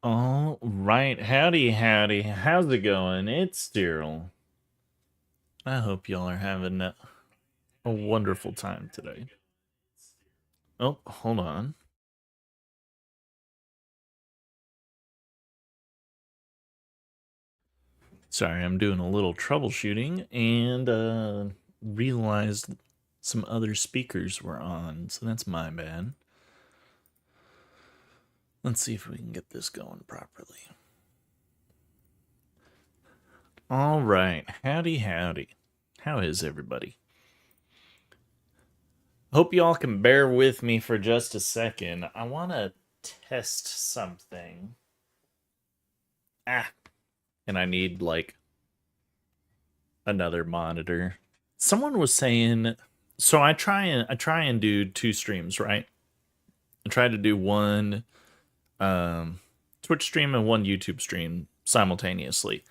All right, howdy, howdy. How's it going? It's Daryl. I hope y'all are having a wonderful time today. Oh, hold on. Sorry, I'm doing a little troubleshooting and realized some other speakers were on, so that's my bad. Let's see if we can get this going properly. All right, howdy, howdy. How is everybody? Hope y'all can bear with me for just a second. I want to test something. Ah, and I need like another monitor. Someone was saying, so I try and do two streams, right? I try to do one um Twitch stream and one YouTube stream simultaneously.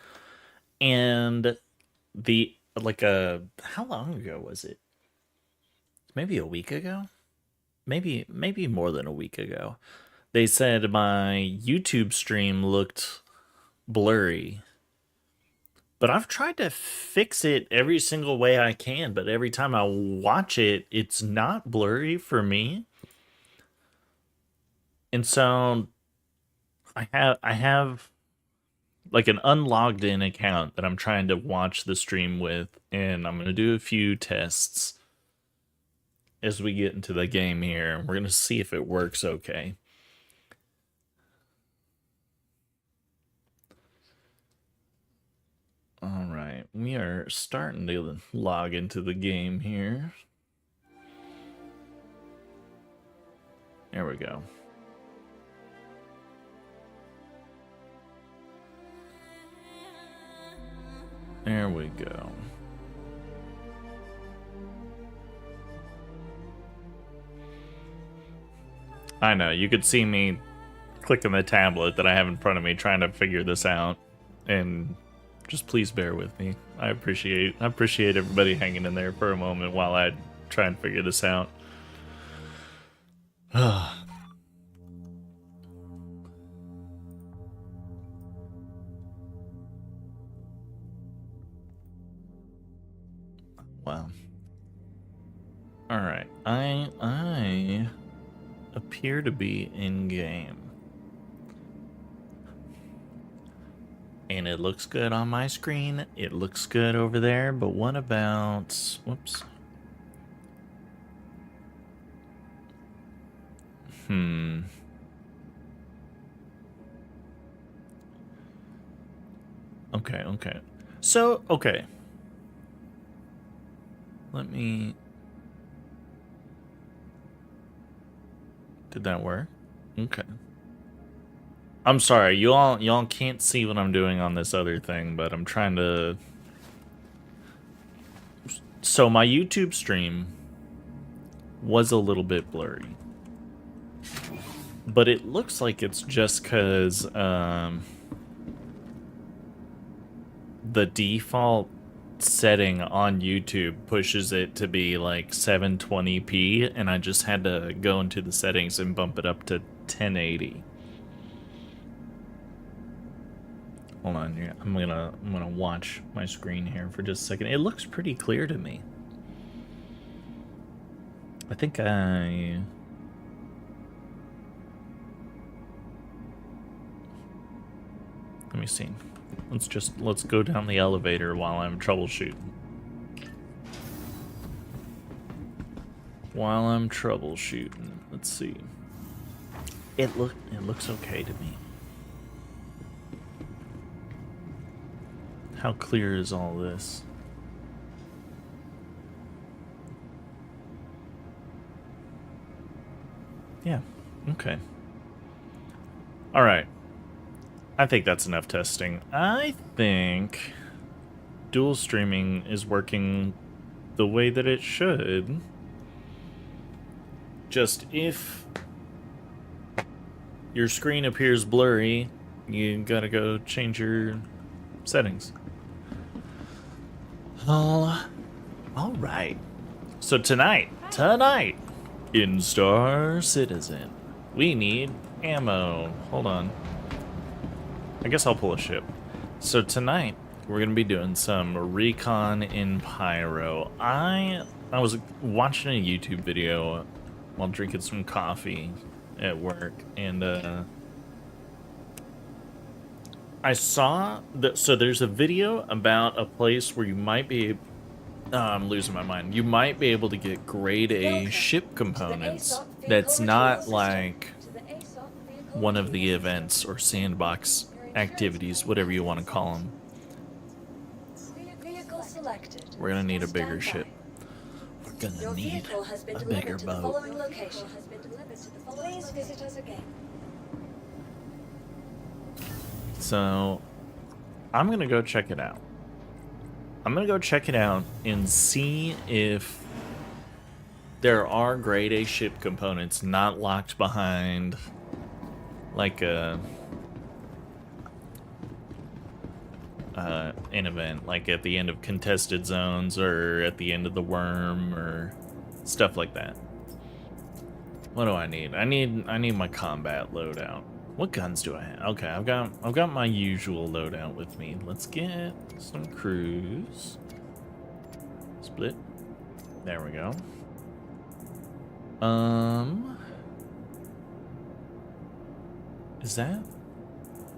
And the like how long ago was it? Maybe a week ago? Maybe more than a week ago. They said my YouTube stream looked blurry. But I've tried to fix it every single way I can, but every time I watch it, it's not blurry for me. And so I have like an unlogged in account that I'm trying to watch the stream with, and I'm gonna do a few tests as we get into the game here. We're gonna see if it works okay. All right, we are starting to log into the game here. There we go. There we go. I know, you could see me clicking the tablet that I have in front of me trying to figure this out. And just please bear with me. I appreciate everybody hanging in there for a moment while I try and figure this out. Wow. All right. I appear to be in game. And it looks good on my screen. It looks good over there, but what about whoops. Okay. So, okay. Let me... Did that work? Okay. I'm sorry, y'all can't see what I'm doing on this other thing, but I'm trying to... So my YouTube stream was a little bit blurry. But it looks like it's just because the default setting on YouTube pushes it to be like 720p, and I just had to go into the settings and bump it up to 1080. Hold on here. I'm gonna watch my screen here for just a second. It looks pretty clear to me. I think let me see. Let's go down the elevator while I'm troubleshooting. Let's see. It looks okay to me. How clear is all this? Yeah, okay. All right. I think that's enough testing. I think dual streaming is working the way that it should. Just if your screen appears blurry, you gotta go change your settings. All right. So tonight, in Star Citizen, we need ammo. Hold on. I guess I'll pull a ship. So tonight we're gonna be doing some recon in Pyro. I was watching a YouTube video while drinking some coffee at work, and I saw that. So there's a video about a place where you might be. I'm losing my mind. You might be able to get grade A ship components. That's not like one of the events or sandbox activities, whatever you want to call them. We're gonna need a bigger ship. We're gonna need a bigger boat. So, I'm gonna go check it out. I'm gonna go check it out and see if there are grade A ship components not locked behind like an event, like at the end of contested zones or at the end of the worm or stuff like that. What do I need? I need my combat loadout. What guns do I have? Okay, I've got my usual loadout with me. Let's get some crews. Split. There we go.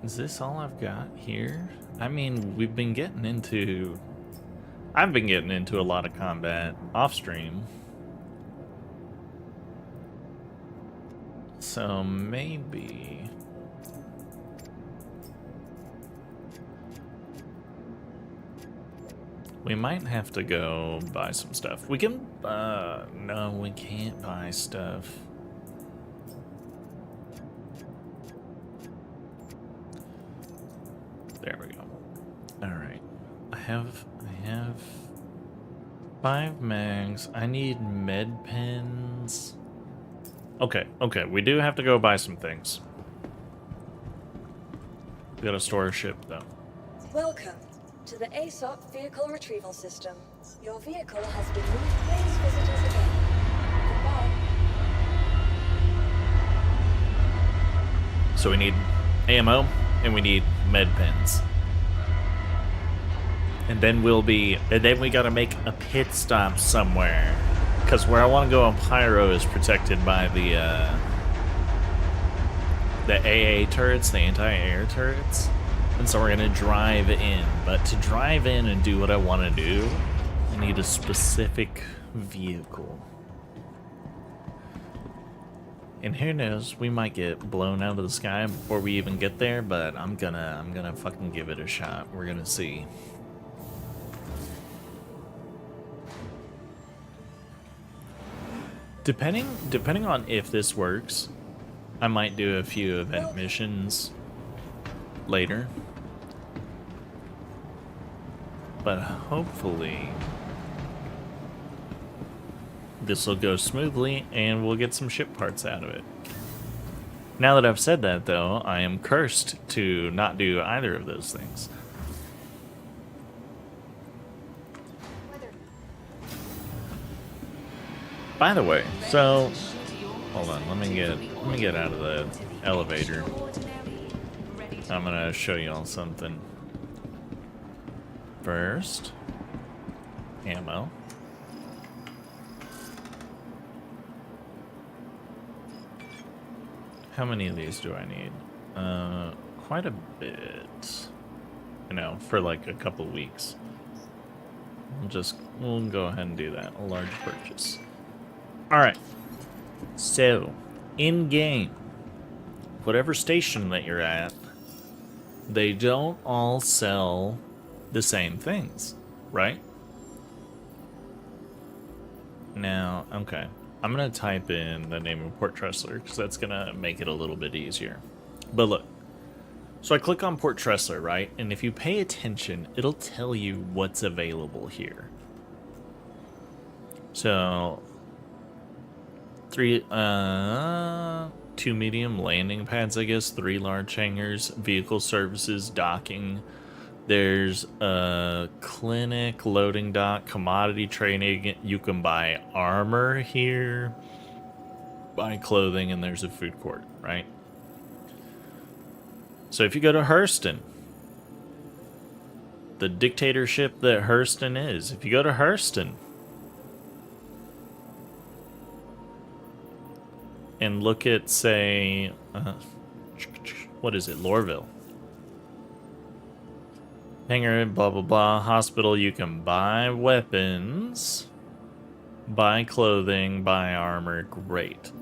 Is this all I've got here? I mean, I've been getting into a lot of combat off stream. So maybe we might have to go buy some stuff. We can, no, we can't buy stuff. There we go. All right, I have 5 mags. I need med pens. Okay, we do have to go buy some things. We gotta store a ship though. Welcome to the ASOP vehicle retrieval system. Your vehicle has been moved. Please visit us again. Goodbye. So we need ammo and we need med pens. And then we gotta make a pit stop somewhere. Because where I want to go on Pyro is protected by the AA turrets, the anti-air turrets. And so we're going to drive in. But to drive in and do what I want to do, I need a specific vehicle. And who knows, we might get blown out of the sky before we even get there, but I'm gonna fucking give it a shot. We're gonna see. Depending on if this works, I might do a few event missions later. But hopefully this will go smoothly and we'll get some ship parts out of it. Now that I've said that though, I am cursed to not do either of those things. By the way, so hold on, let me get out of the elevator. I'm gonna show y'all something. First, ammo. How many of these do I need? Quite a bit. You know, for like a couple weeks. We'll go ahead and do that. A large purchase. Alright, so, in-game, whatever station that you're at, they don't all sell the same things, right? Now, okay, I'm going to type in the name of Port Tressler, because that's going to make it a little bit easier. But look, so I click on Port Tressler, right? And if you pay attention, it'll tell you what's available here. So 2 medium landing pads, I guess, 3 large hangars, vehicle services, docking. There's a clinic, loading dock, commodity trading. You can buy armor here, buy clothing, and there's a food court, right? So if you go to Hurston, the dictatorship that Hurston is, if you go to Hurston and look at, say, what is it, Lorville? Hangar, blah, blah, blah, hospital, you can buy weapons, buy clothing, buy armor, great.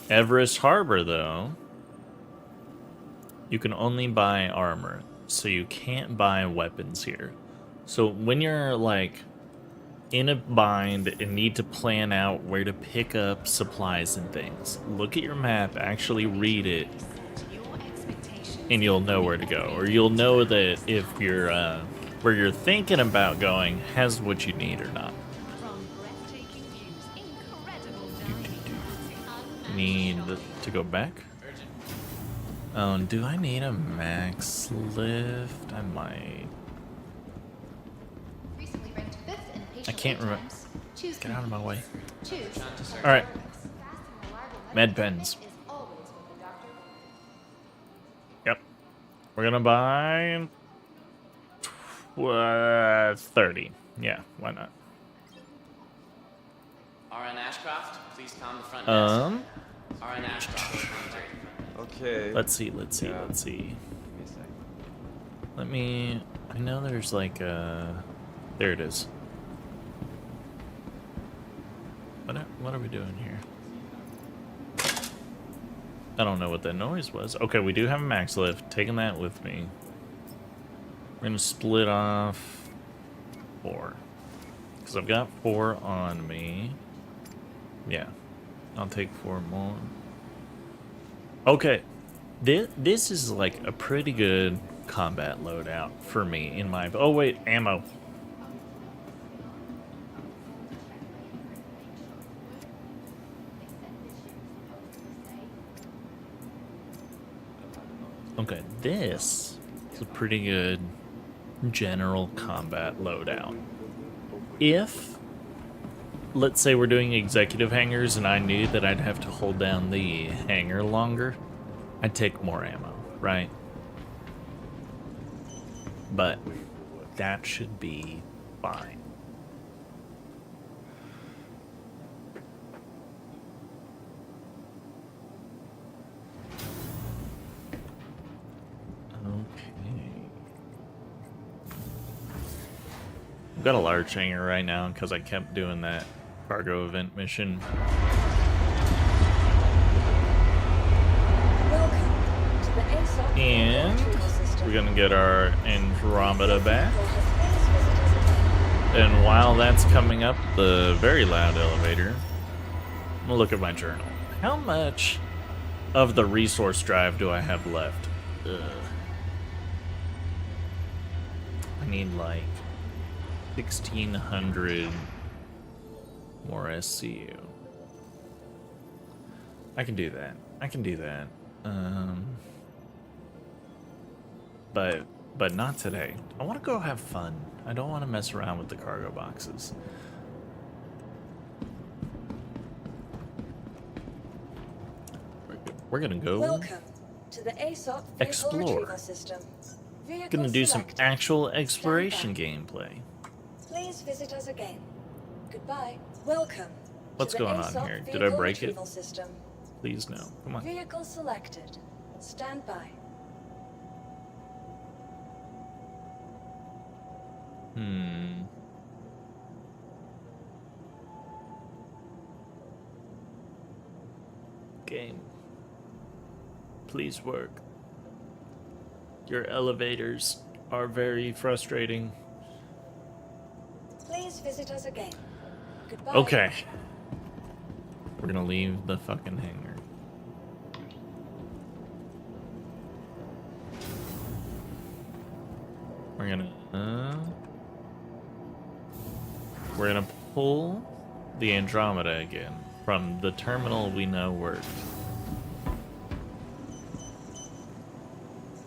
Everest Harbor, though, you can only buy armor, so you can't buy weapons here. So when you're, like, in a bind and need to plan out where to pick up supplies and things, look at your map, actually read it, and you'll know where to go. Or you'll know that if you're, where you're thinking about going has what you need or not. Need to go back? Oh, do I need a max lift? I might. I can't remember. Get out of my way. Alright. Med pens. Yep. We're gonna buy 30. Yeah, why not? RN Ashcroft, please calm the front desk. RN Ashcroft. Okay. Let's see. Let me. I know there's like a. There it is. What are we doing here? I don't know what that noise was. Okay, we do have a max lift. Taking that with me. We're gonna split off 4. Because I've got 4 on me. Yeah. I'll take 4 more. Okay. This is like a pretty good combat loadout for me in my... Oh, wait. Ammo. Okay, this is a pretty good general combat loadout. If, let's say we're doing executive hangars and I knew that I'd have to hold down the hangar longer, I'd take more ammo, right? But that should be fine. Got a large hangar right now because I kept doing that cargo event mission. Welcome to the ASOP And retrieval system. we're gonna get our Andromeda back. And while that's coming up the very loud elevator, I'm gonna look at my journal. How much of the resource drive do I have left? I need like 1,600 more SCU. I can do that. But not today. I want to go have fun. I don't want to mess around with the cargo boxes. We're gonna go Welcome to the ASOP vehicle explore. retrieval system. Vehicle Gonna do some selected. actual exploration Stand gameplay. Please visit us again. Goodbye. Welcome. What's to the going on ASOP here? Did I vehicle break it? retrieval System. Please no. Come on. Vehicle selected. Stand by. Game. Please work. Your elevators are very frustrating. Please visit us again. Goodbye. Okay. We're gonna leave the fucking hangar. We're gonna pull the Andromeda again from the terminal we know worked.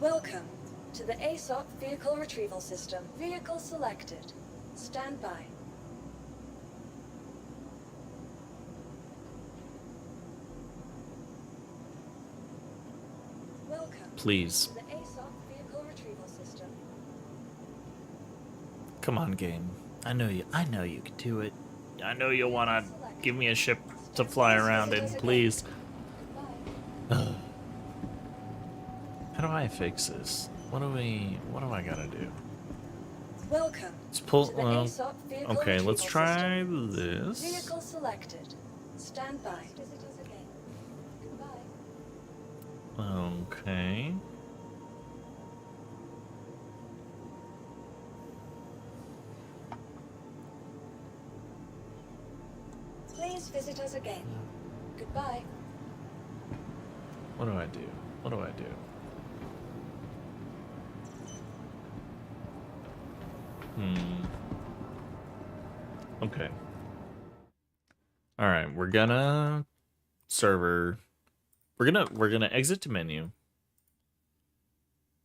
Welcome to the ASOP vehicle retrieval system. Vehicle selected. Stand by. Welcome Please. to the ASOP Come on, game. I know you can do it. I know you wanna give me a ship to fly around in, please. How do I fix this? What do I gotta do? Welcome. Let's pull. To the ASOP vehicle Okay, let's retrieval try system. this. Vehicle selected. Stand by. Visitors again. Goodbye. Okay. Please visit us again. Goodbye. What do I do? What do I do? Okay. All right, we're gonna server. We're gonna exit to menu,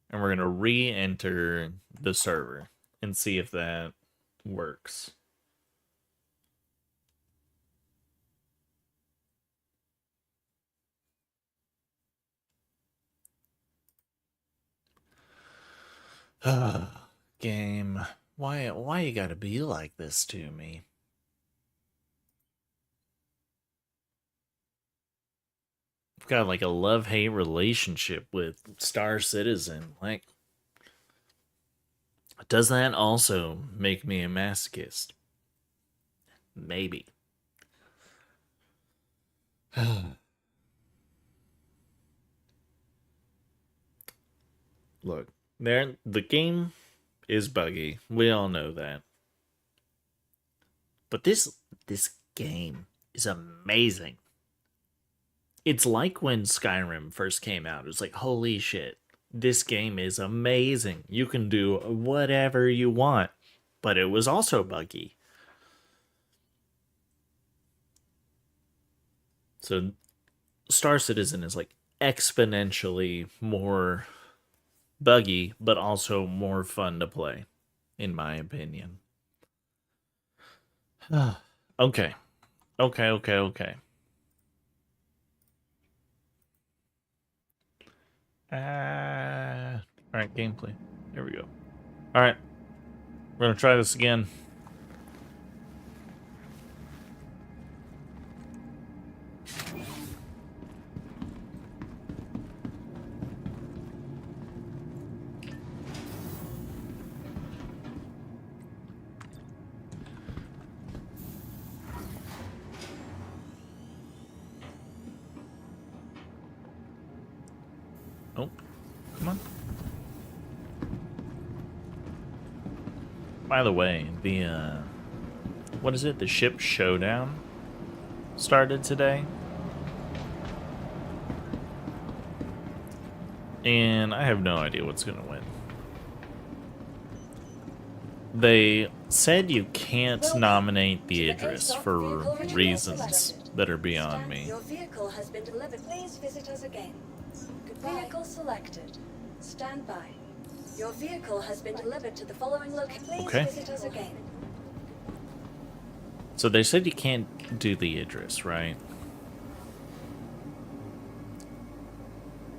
and we're gonna re-enter the server and see if that works. Game, why you gotta be like this to me? I've got like a love-hate relationship with Star Citizen. Like, does that also make me a masochist? Maybe. Look, the game is buggy. We all know that. But this game is amazing. It's like when Skyrim first came out. It was like, holy shit, this game is amazing. You can do whatever you want. But it was also buggy. So Star Citizen is like exponentially more buggy, but also more fun to play, in my opinion. Okay. Okay. Alright, gameplay. There we go. Alright. We're gonna try this again. Oh, come on. By the way, the, what is it? The ship showdown started today. And I have no idea what's gonna win. They said you can't nominate the Idris for reasons that are beyond me. Your vehicle has been delivered. Please visit us again. Vehicle selected. Stand by. Your vehicle has been delivered to the following location. Please visit us again. So they said you can't do the Idris, right?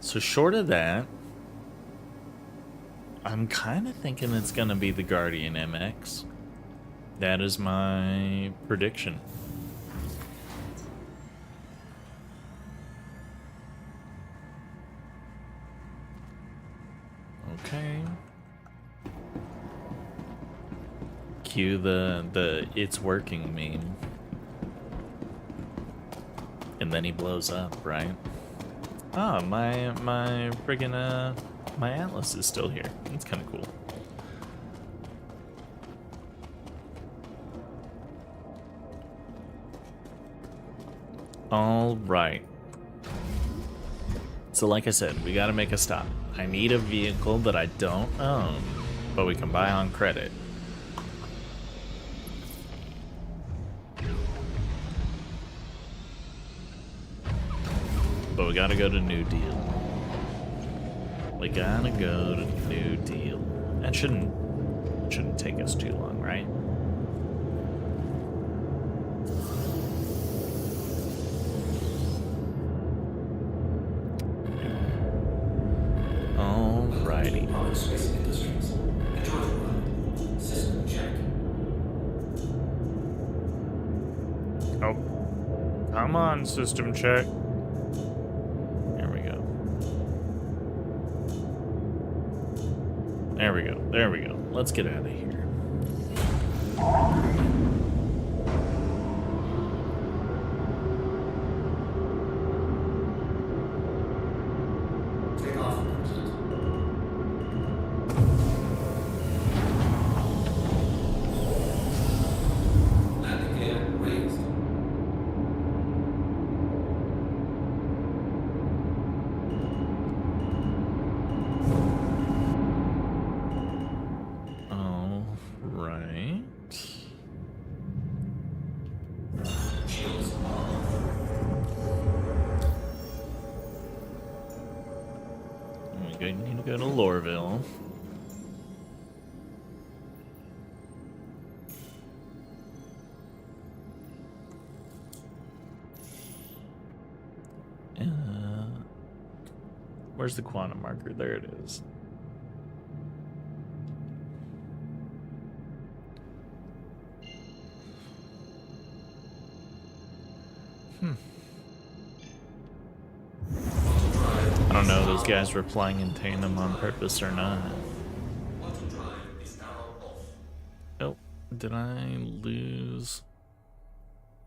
So short of that, I'm kind of thinking it's going to be the Guardian MX. That is my prediction. Okay. Cue the it's working meme. And then he blows up, right? Ah, my friggin' my Atlas is still here. That's kind of cool. All right. So like I said, we gotta make a stop. I need a vehicle that I don't own, but we can buy on credit. But we gotta go to New Deal. We gotta go to New Deal. That shouldn't take us too long, right? Alrighty. Office Space Industries. Control room. System check. Come on, system check. There we go. There we go. There we go. Let's get out of here. We need to go to Lorville. Where's the quantum marker? There it is. I don't know if those guys were flying in tandem on purpose or not. Oh, did I lose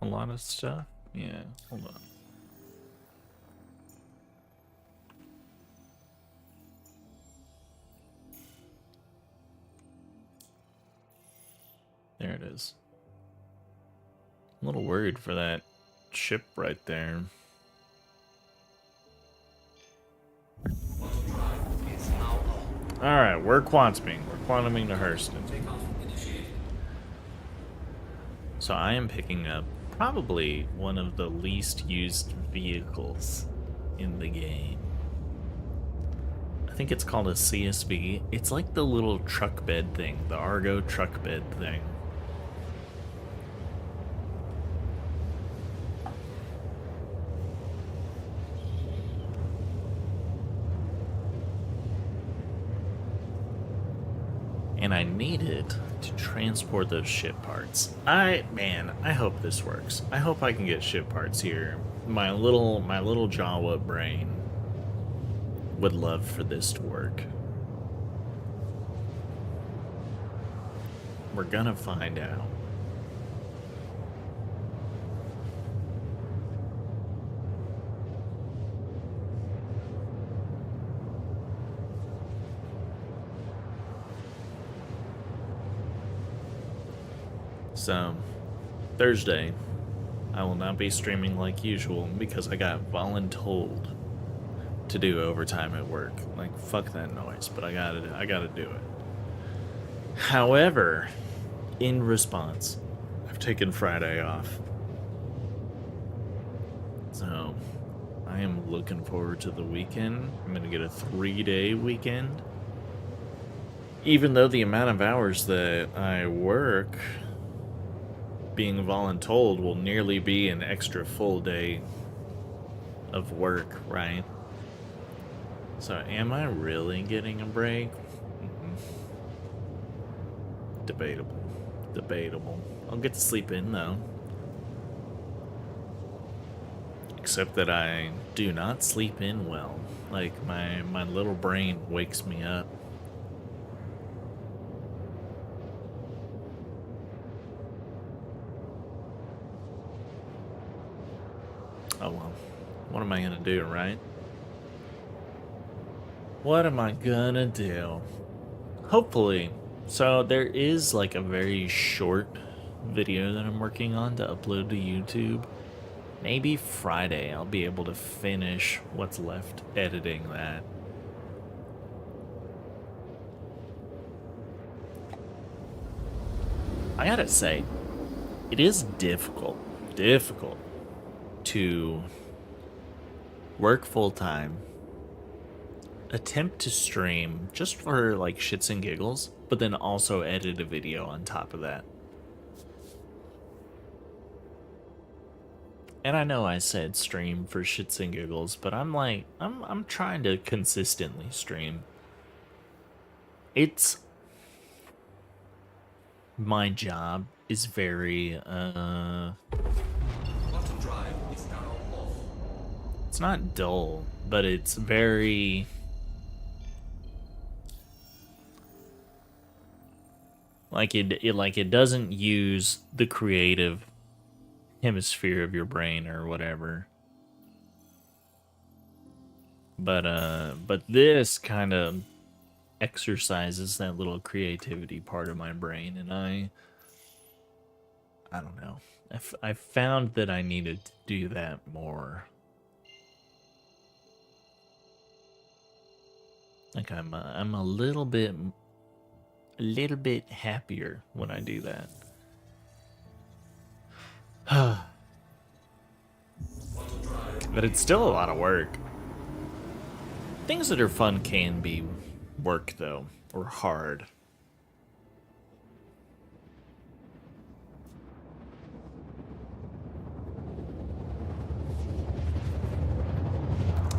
a lot of stuff? Yeah, hold on. There it is. I'm a little worried for that ship right there. Alright, we're quantuming. We're quantuming to Hurston. So I am picking up probably one of the least used vehicles in the game. I think it's called a CSV. It's like the little truck bed thing, the Argo truck bed thing. And I need it to transport those ship parts. Man, I hope this works. I hope I can get ship parts here. My little Jawa brain would love for this to work. We're gonna find out. So, Thursday, I will not be streaming like usual because I got voluntold to do overtime at work. Like, fuck that noise, but I gotta do it. However, in response, I've taken Friday off. So, I am looking forward to the weekend. I'm gonna get a 3-day weekend. Even though the amount of hours that I work being voluntold will nearly be an extra full day of work, right? So am I really getting a break? Debatable. Debatable. I'll get to sleep in though. Except that I do not sleep in well. Like my little brain wakes me up. Oh well, what am I gonna do, right? What am I gonna do? Hopefully. So there is like a very short video that I'm working on to upload to YouTube. Maybe Friday I'll be able to finish what's left editing that. I gotta say, it is difficult to work full-time, attempt to stream just for like shits and giggles, but then also edit a video on top of that. And I know I said stream for shits and giggles, but I'm like, I'm trying to consistently stream. My job is very, It's not dull, but it's very... like it doesn't use the creative hemisphere of your brain or whatever. But this kind of exercises that little creativity part of my brain, and I don't know. I found that I needed to do that more. Like I'm a little bit happier when I do that. But it's still a lot of work. Things that are fun can be work, though, or hard.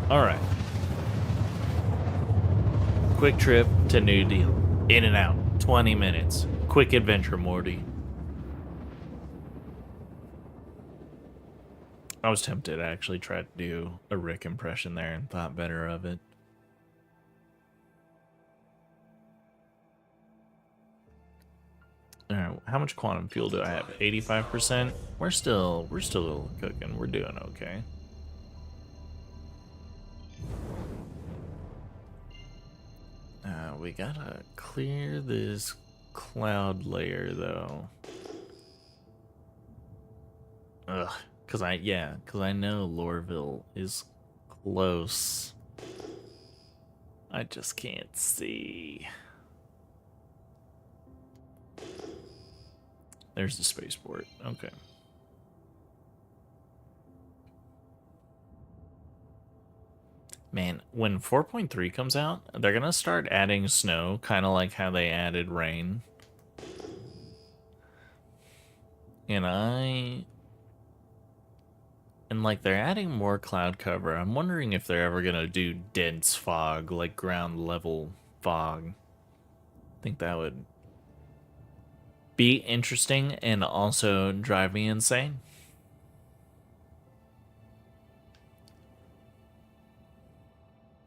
All right. Quick trip to New Deal. In and out. 20 minutes. Quick adventure, Morty. I was tempted to actually try to do a Rick impression there and thought better of it. Alright, how much quantum fuel do I have? 85%? We're still cooking. We're doing okay. We gotta clear this cloud layer though. Ugh, cause I know Lorville is close. I just can't see. There's the spaceport. Okay. Man, when 4.3 comes out, they're gonna start adding snow, kind of like how they added rain. And like they're adding more cloud cover. I'm wondering if they're ever gonna do dense fog, like ground level fog. I think that would be interesting and also drive me insane.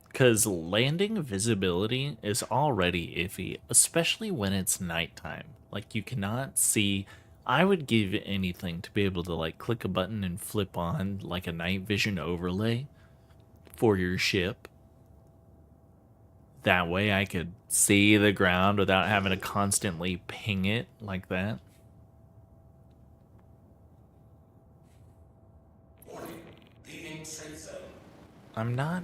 Because landing visibility is already iffy, especially when it's nighttime. Like, you cannot see. I would give anything to be able to, like, click a button and flip on, like, a night vision overlay for your ship. That way I could see the ground without having to constantly ping it like that. I'm not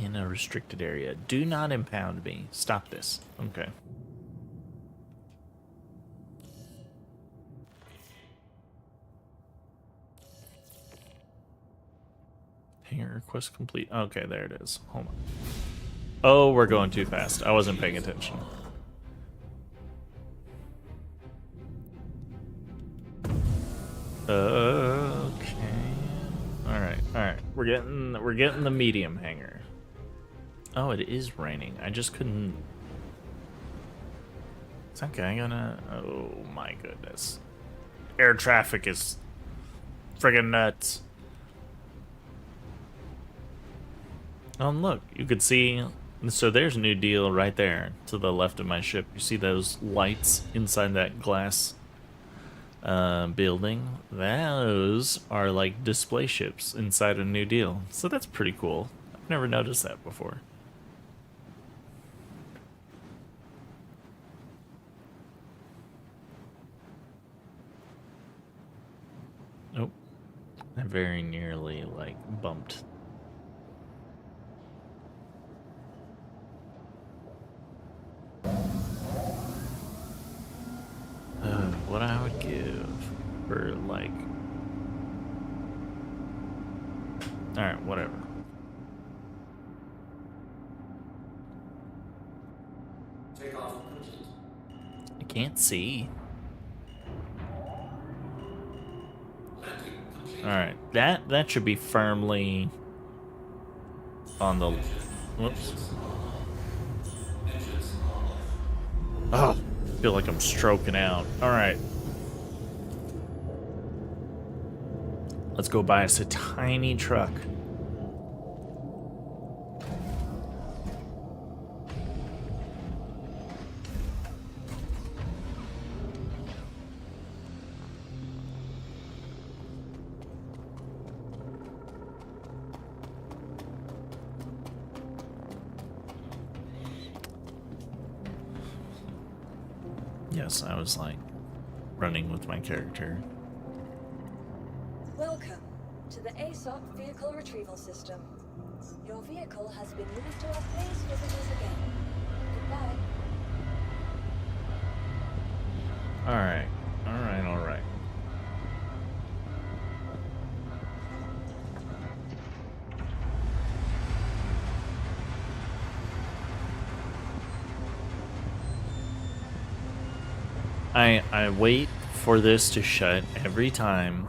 in a restricted area. Do not impound me. Stop this. Okay. Hangar request complete. Okay, there it is. Hold on. Oh, we're going too fast. I wasn't paying attention. Okay. All right. We're getting the medium hangar. Oh, it is raining. I just couldn't. Is that guy gonna? Oh my goodness. Air traffic is friggin' nuts. Oh, and look, you could see. So there's New Deal right there to the left of my ship. You see those lights inside that glass building? Those are like display ships inside a New Deal. So that's pretty cool. I've never noticed that before. Nope. I very nearly like bumped. What I would give for like... Alright, whatever. I can't see. Alright, that should be firmly on the... Whoops. Oh, I feel like I'm stroking out. Alright. Let's go buy us a tiny truck. Yes, I was like running with my character. Welcome to the ASOP Vehicle Retrieval System. Your vehicle has been moved to our Please visit us again. Goodbye. Alright, alright, alright. I wait for this to shut every time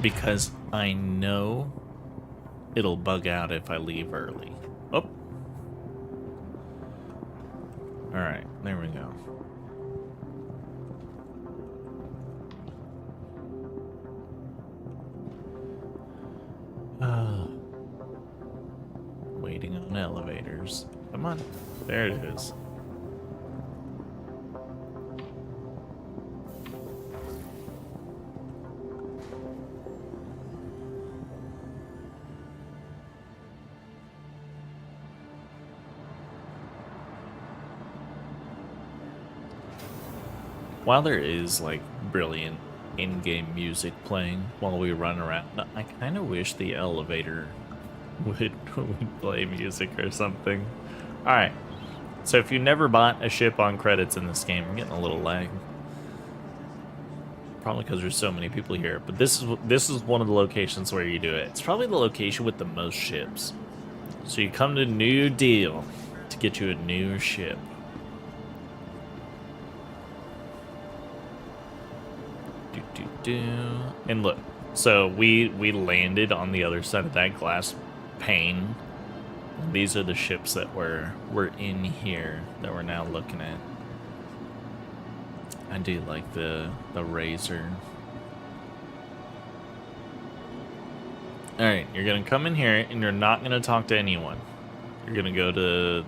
because I know it'll bug out if I leave early. Oh. Alright, there we go. Waiting on elevators. Come on. There it is. While there is like brilliant in-game music playing while we run around, I kind of wish the elevator would play music or something. All right, so if you never bought a ship on credits in this game, I'm getting a little lag. Probably because there's so many people here, but this is one of the locations where you do it. It's probably the location with the most ships. So you come to New Deal to get you a new ship. And look, so we landed on the other side of that glass pane. These are the ships that were in here that we're now looking at. I do like the Razor. Alright, you're gonna come in here and you're not gonna talk to anyone. You're gonna go to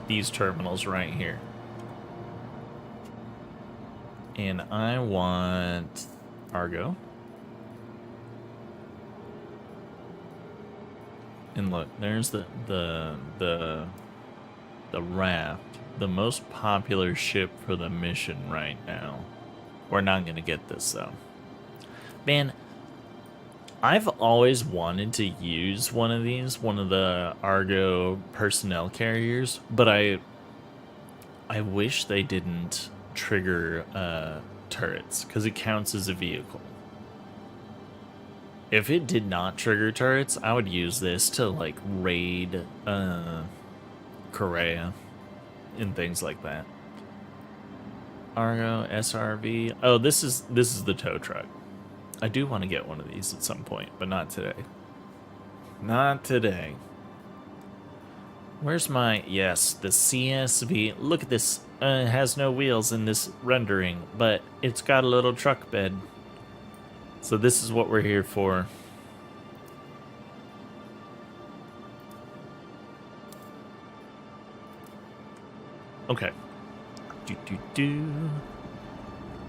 these terminals right here. And I want Argo. And look, there's the raft, the most popular ship for the mission right now. We're not gonna get this though. Man, I've always wanted to use one of these, one of the Argo personnel carriers, but I wish they didn't trigger turrets, because it counts as a vehicle. If it did not trigger turrets, I would use this to like raid Korea and things like that. Argo SRV. Oh, this is the tow truck. I do want to get one of these at some point, but not today. Not today. Where's my... Yes, the CSV. Look at this. It has no wheels in this rendering, but it's got a little truck bed. So this is what we're here for. Okay.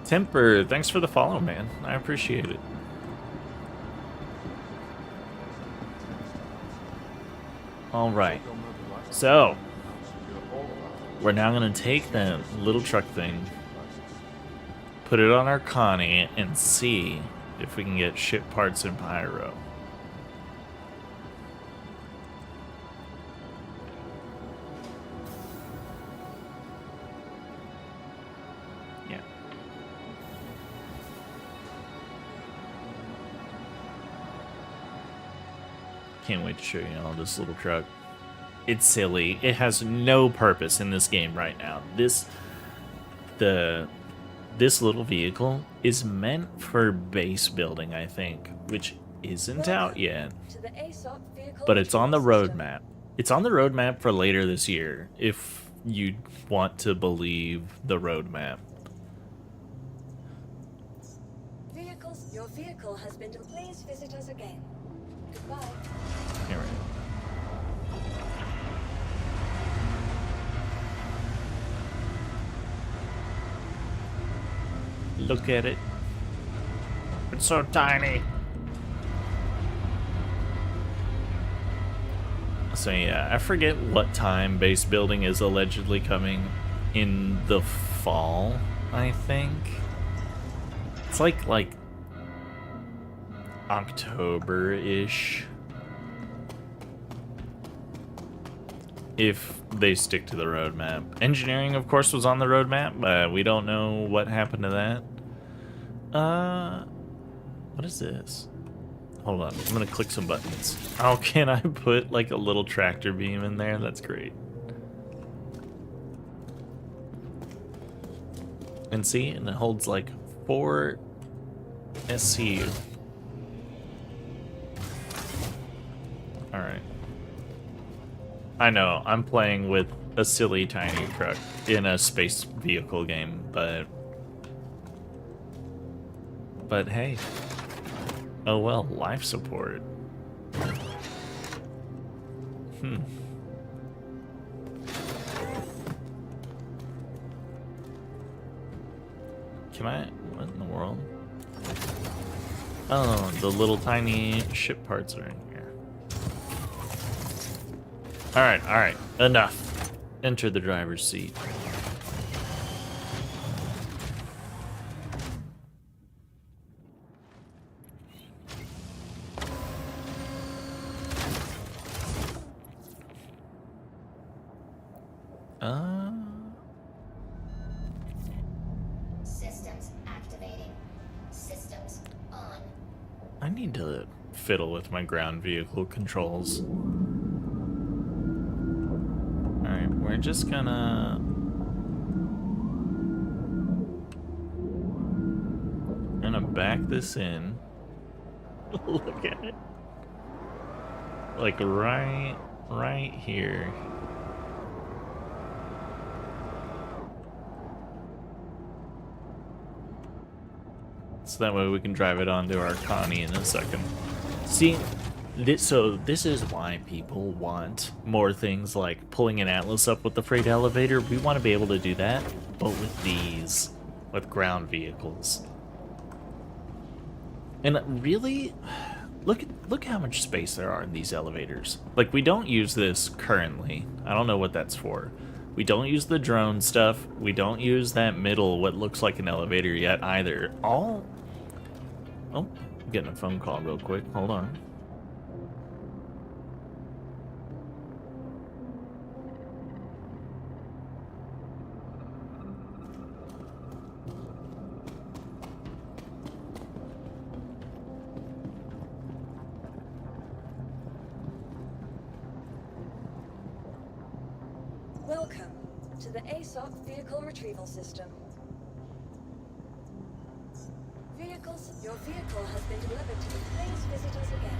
Temper, thanks for the follow, man. I appreciate it. All right. So, we're now going to take that little truck thing, put it on our Connie, and see if we can get ship parts in Pyro. Yeah. Can't wait to show you all this little truck. It's silly. It has no purpose in this game right now. This little vehicle is meant for base building, I think, which isn't out yet. But it's on the roadmap. It's on the roadmap for later this year, if you want to believe the roadmap. Your vehicle has been... Please visit us again. Goodbye. Here we go. Look at it. It's so tiny. So yeah, I forget what time base building is allegedly coming. in the fall, I think. It's like October-ish. If they stick to the roadmap. Engineering, of course, was on the roadmap, but we don't know what happened to that. What is this? Hold on, I'm gonna click some buttons. Oh, can I put like a little tractor beam in there? That's great. And see, and it holds like 4 SCU. Alright. I know, I'm playing with a silly tiny truck in a space vehicle game, but hey. Oh well, life support. Can I... what in the world? Oh, the little tiny ship parts are in here. Alright, enough. Enter the driver's seat. Systems activating. Systems on. I need to fiddle with my ground vehicle controls. Alright, we're just gonna... back this in. Look at it. Like right here. So that way we can drive it onto our Connie in a second. See, so this is why people want more things like pulling an Atlas up with the freight elevator. We want to be able to do that, but with these, with ground vehicles. And really, look how much space there are in these elevators. Like, we don't use this currently. I don't know what that's for. We don't use the drone stuff. We don't use that middle, what looks like an elevator yet either. Oh, I'm getting a phone call real quick. Hold on. Welcome to the ASOC Vehicle Retrieval System. Your vehicle has been delivered to the Please visit us again.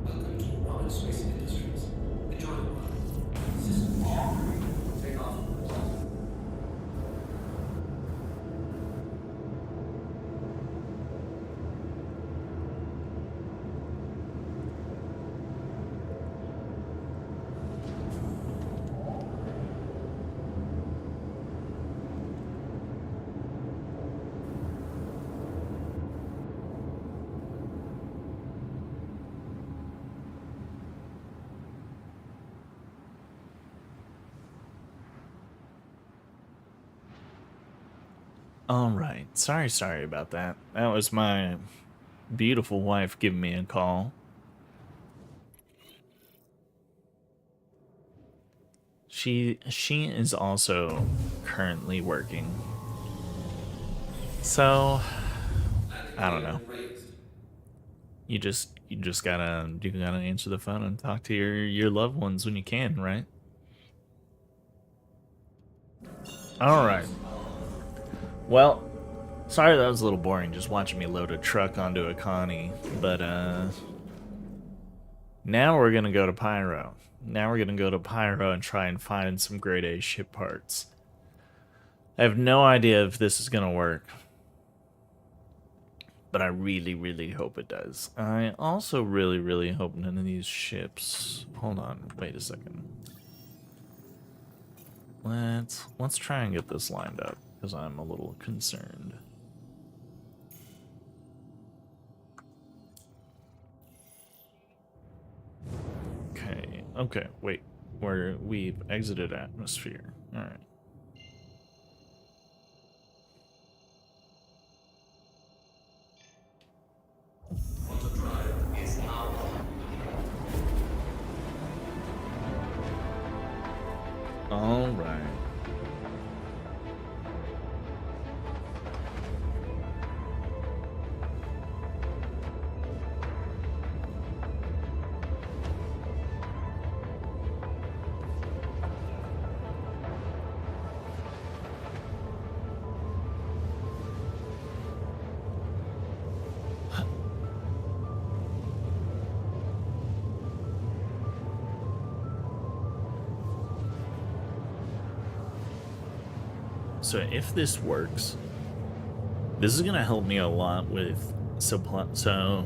Welcome to Robin Space Industries. Enjoy the ride. System on. Take off. All right. Sorry about that. That was my beautiful wife giving me a call. She is also currently working. So, I don't know. You just gotta answer the phone and talk to your loved ones when you can, right? All right. Well, sorry that was a little boring just watching me load a truck onto a Connie, but now we're gonna go to Pyro. Now we're gonna go to Pyro and try and find some grade A ship parts. I have no idea if this is gonna work, but I really hope it does. I also really hope none of these ships. Hold on, wait a second. Let's try and get this lined up because I'm a little concerned. Okay, wait. We've exited atmosphere. All right. All right. So if this works, this is gonna help me a lot with supply. So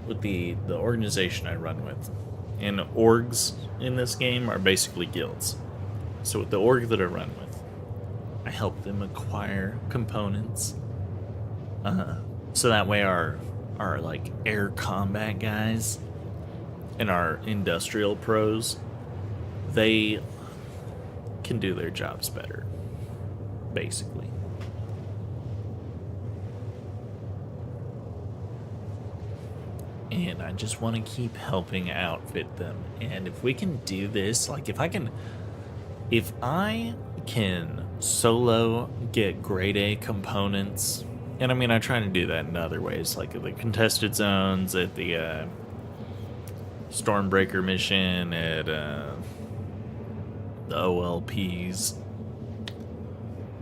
with the organization I run with, and orgs in this game are basically guilds. So with the org that I run with, I help them acquire components. So that way our like air combat guys and our industrial pros, they can do their jobs better, basically. And I just want to keep helping outfit them. And if we can do this, like if I can solo get grade A components, and I mean I try to do that in other ways, like at the contested zones, at the Stormbreaker mission, at the OLPs.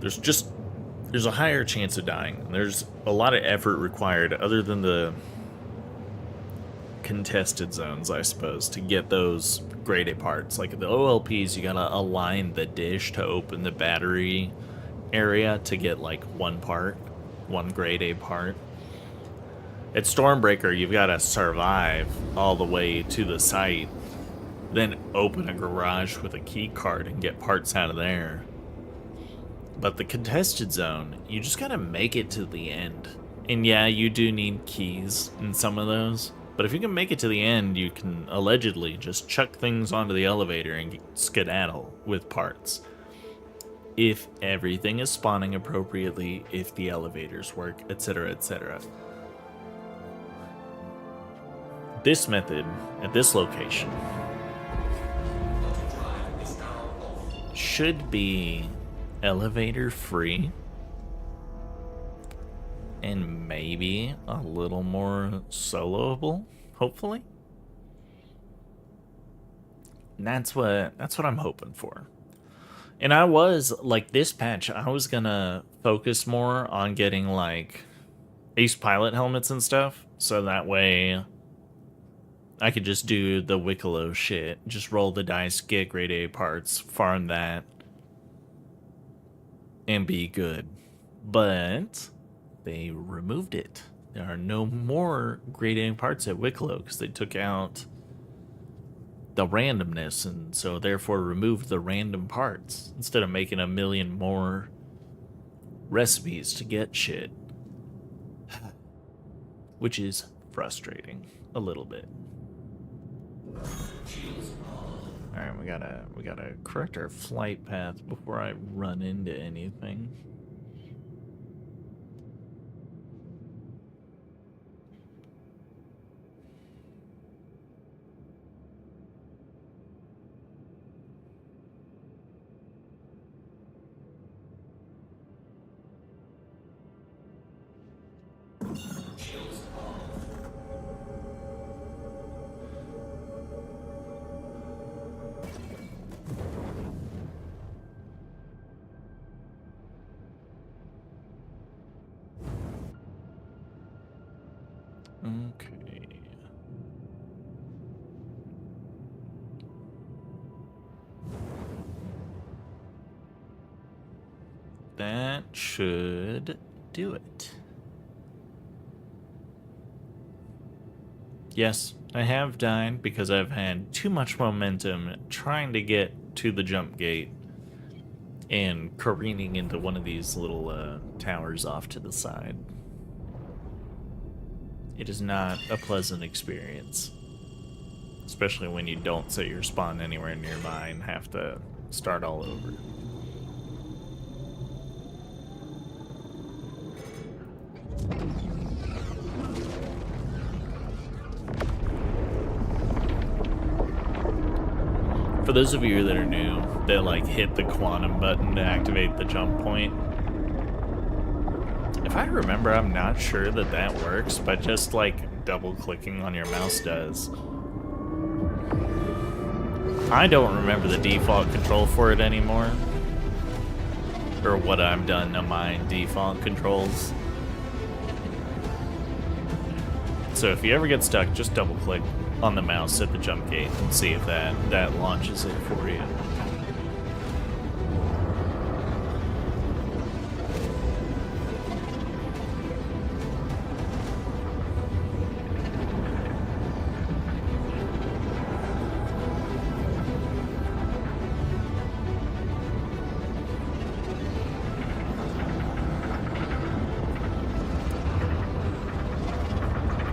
There's a higher chance of dying. There's a lot of effort required other than the contested zones, I suppose, to get those grade A parts. Like the OLPs, you gotta align the dish to open the battery area to get like one grade A part. At Stormbreaker, you've gotta survive all the way to the site, then open a garage with a key card and get parts out of there. But the contested zone, you just gotta make it to the end. And yeah, you do need keys in some of those, but if you can make it to the end, you can allegedly just chuck things onto the elevator and skedaddle with parts. If everything is spawning appropriately, if the elevators work, etc, etc. This method, at this location, should be elevator free and maybe a little more soloable, hopefully. And that's what I'm hoping for. And I was like, this patch, I was gonna focus more on getting like ace pilot helmets and stuff, so that way I could just do the Wicklow shit. Just roll the dice, get grade A parts, farm that, and be good. But they removed it. There are no more grade A parts at Wicklow because they took out the randomness and so therefore removed the random parts instead of making a million more recipes to get shit. Which is frustrating a little bit. Alright, we gotta correct our flight path before I run into anything. Okay. That should do it. Yes, I have died because I've had too much momentum trying to get to the jump gate and careening into one of these little towers off to the side. It is not a pleasant experience, especially when you don't set your spawn anywhere nearby and have to start all over. For those of you that are new, that like hit the quantum button to activate the jump point, if I remember, I'm not sure that that works, but just like double clicking on your mouse does. I don't remember the default control for it anymore, or what I've done to my default controls. So if you ever get stuck, just double click on the mouse at the jump gate and see if that launches it for you.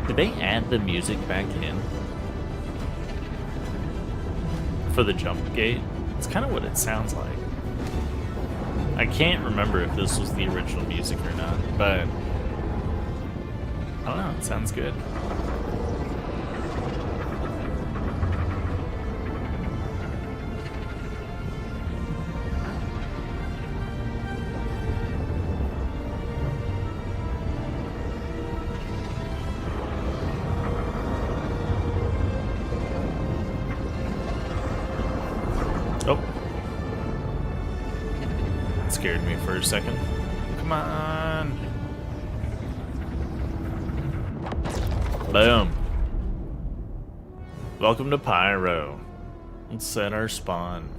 Did they add the music back in for the jump gate? It's kind of what it sounds like. I can't remember if this was the original music or not, but I don't know, it sounds good. Oh. It scared me for a second. Come on. Boom. Welcome to Pyro. Let's set our spawn.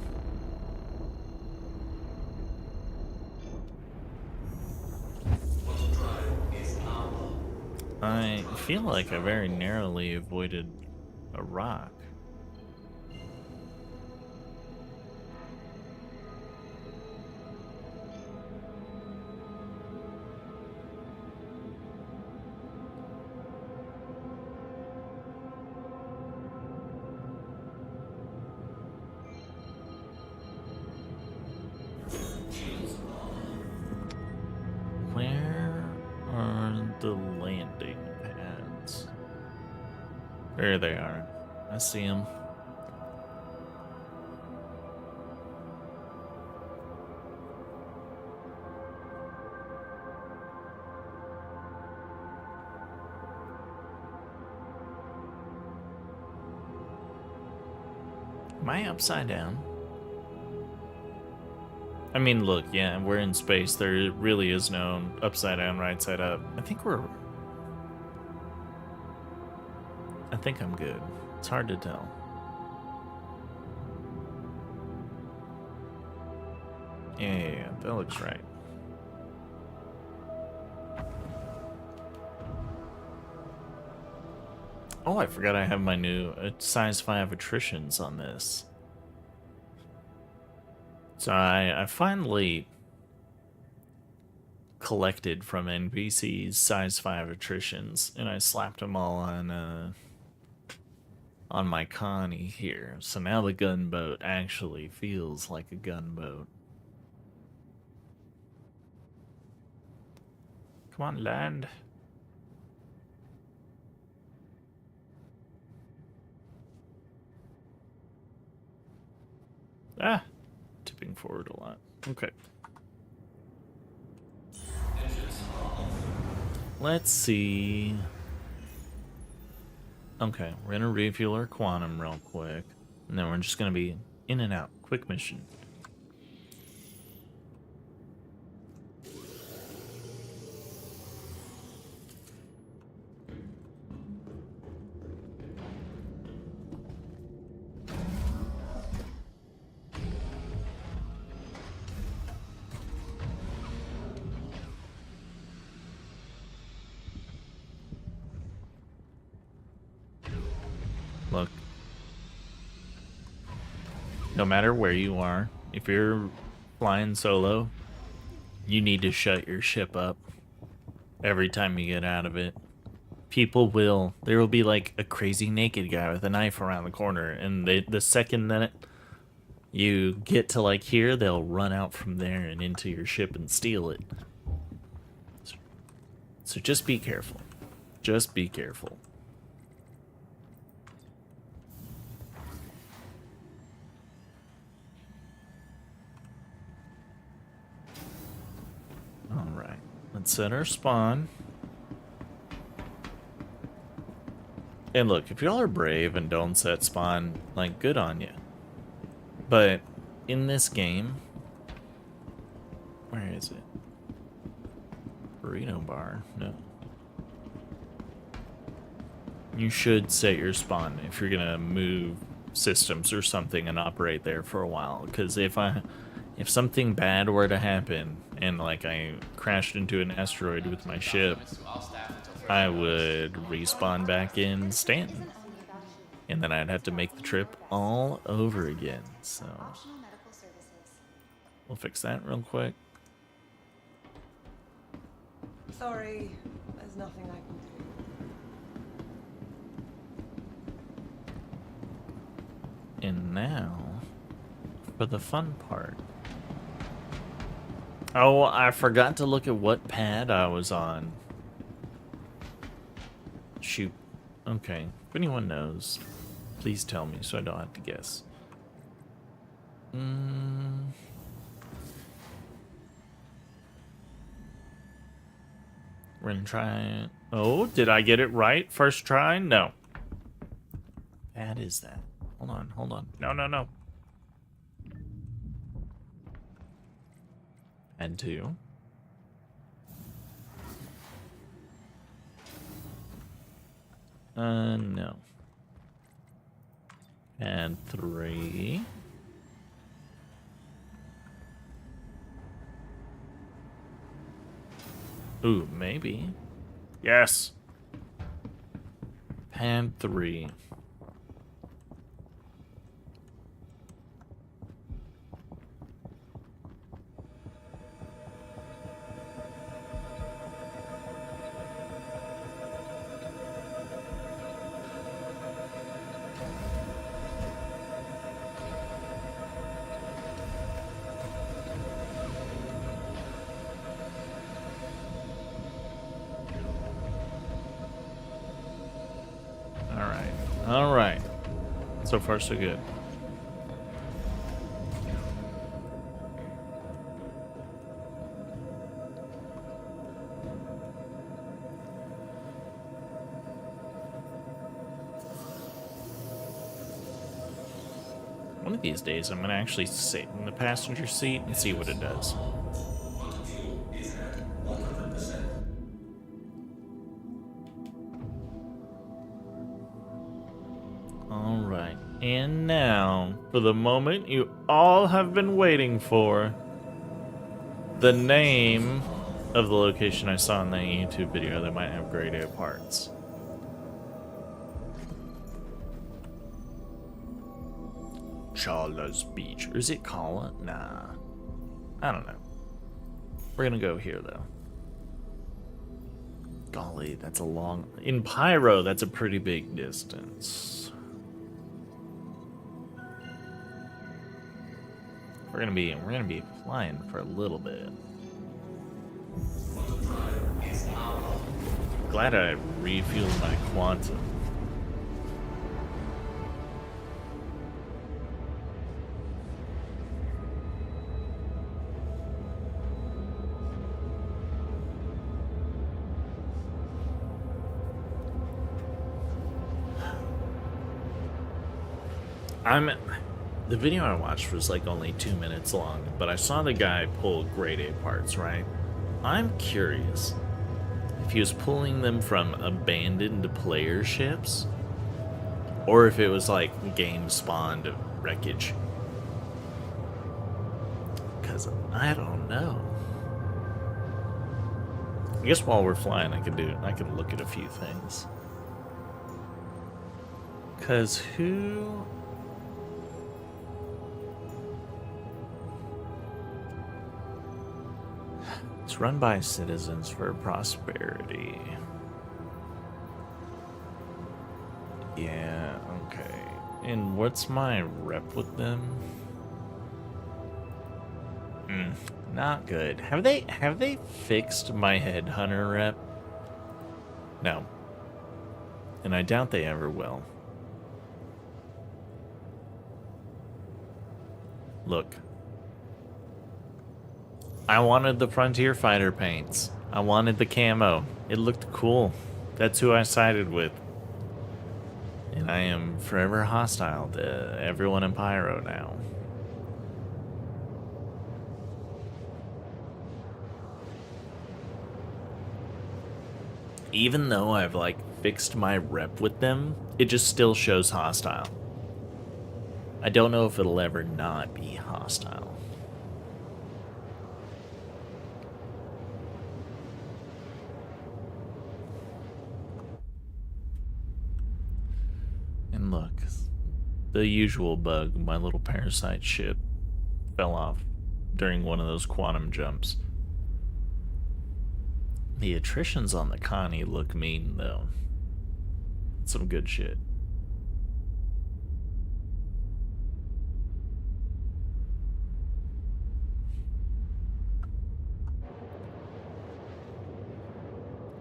I feel like I very narrowly avoided a rock. Where are the landing pads? There they are. I see them. Am I upside down? I mean, look, yeah, we're in space. There really is no upside down, right side up. I think we're... I think I'm good. It's hard to tell. Yeah, that looks right. Oh, I forgot I have my new size 5 attritions on this. So I finally collected from NPCs size 5 attritions, and I slapped them all on my Connie here. So now the gunboat actually feels like a gunboat. Come on, land. Ah, tipping forward a lot. Okay. Let's see. Okay, we're gonna refuel our quantum real quick, and then we're just gonna be in and out. Quick mission. Look, no matter where you are, if you're flying solo, you need to shut your ship up every time you get out of it. There will be like a crazy naked guy with a knife around the corner, and the second that you get to like here, they'll run out from there and into your ship and steal it. So just be careful. Just be careful. Alright, let's set our spawn. And look, if y'all are brave and don't set spawn, like, good on you. But in this game, where is it? Burrito bar? No. You should set your spawn if you're gonna move systems or something and operate there for a while. Because if something bad were to happen and like I crashed into an asteroid with my ship, I would respawn back in Stanton, and then I'd have to make the trip all over again. So we'll fix that real quick. Sorry, there's nothing I can do. And now for the fun part. Oh, I forgot to look at what pad I was on. Shoot. Okay. If anyone knows, please tell me so I don't have to guess. We're gonna try it. Oh, did I get it right? First try? No. Pad is that? Hold on, hold on. No, no, no. Pad 2. No. And 3. Ooh, maybe. Yes. Pad 3. All right. So far, so good. One of these days, I'm going to actually sit in the passenger seat and see what it does. Quantum fuel is at 100%. Alright, and now, for the moment you all have been waiting for. The name of the location I saw in that YouTube video that might have grade A parts. Chala's Beach. Or is it Kala? Nah. I don't know. We're gonna go here, though. Golly, that's a long... In Pyro, that's a pretty big distance. We're gonna be flying for a little bit. Glad I refueled my quantum. The video I watched was like only 2 minutes long, but I saw the guy pull grade A parts, right? I'm curious if he was pulling them from abandoned player ships, or if it was like game spawned wreckage. Cause I don't know. I guess while we're flying, I could look at a few things. Cause who? It's run by Citizens for Prosperity. Yeah, okay. And what's my rep with them? Not good. Have they fixed my Headhunter rep? No. And I doubt they ever will. Look. I wanted the Frontier Fighter paints. I wanted the camo. It looked cool. That's who I sided with. And I am forever hostile to everyone in Pyro now. Even though I've like fixed my rep with them, it just still shows hostile. I don't know if it'll ever not be hostile. And look, the usual bug, my little parasite ship fell off during one of those quantum jumps. The attritions on the Connie look mean, though. Some good shit.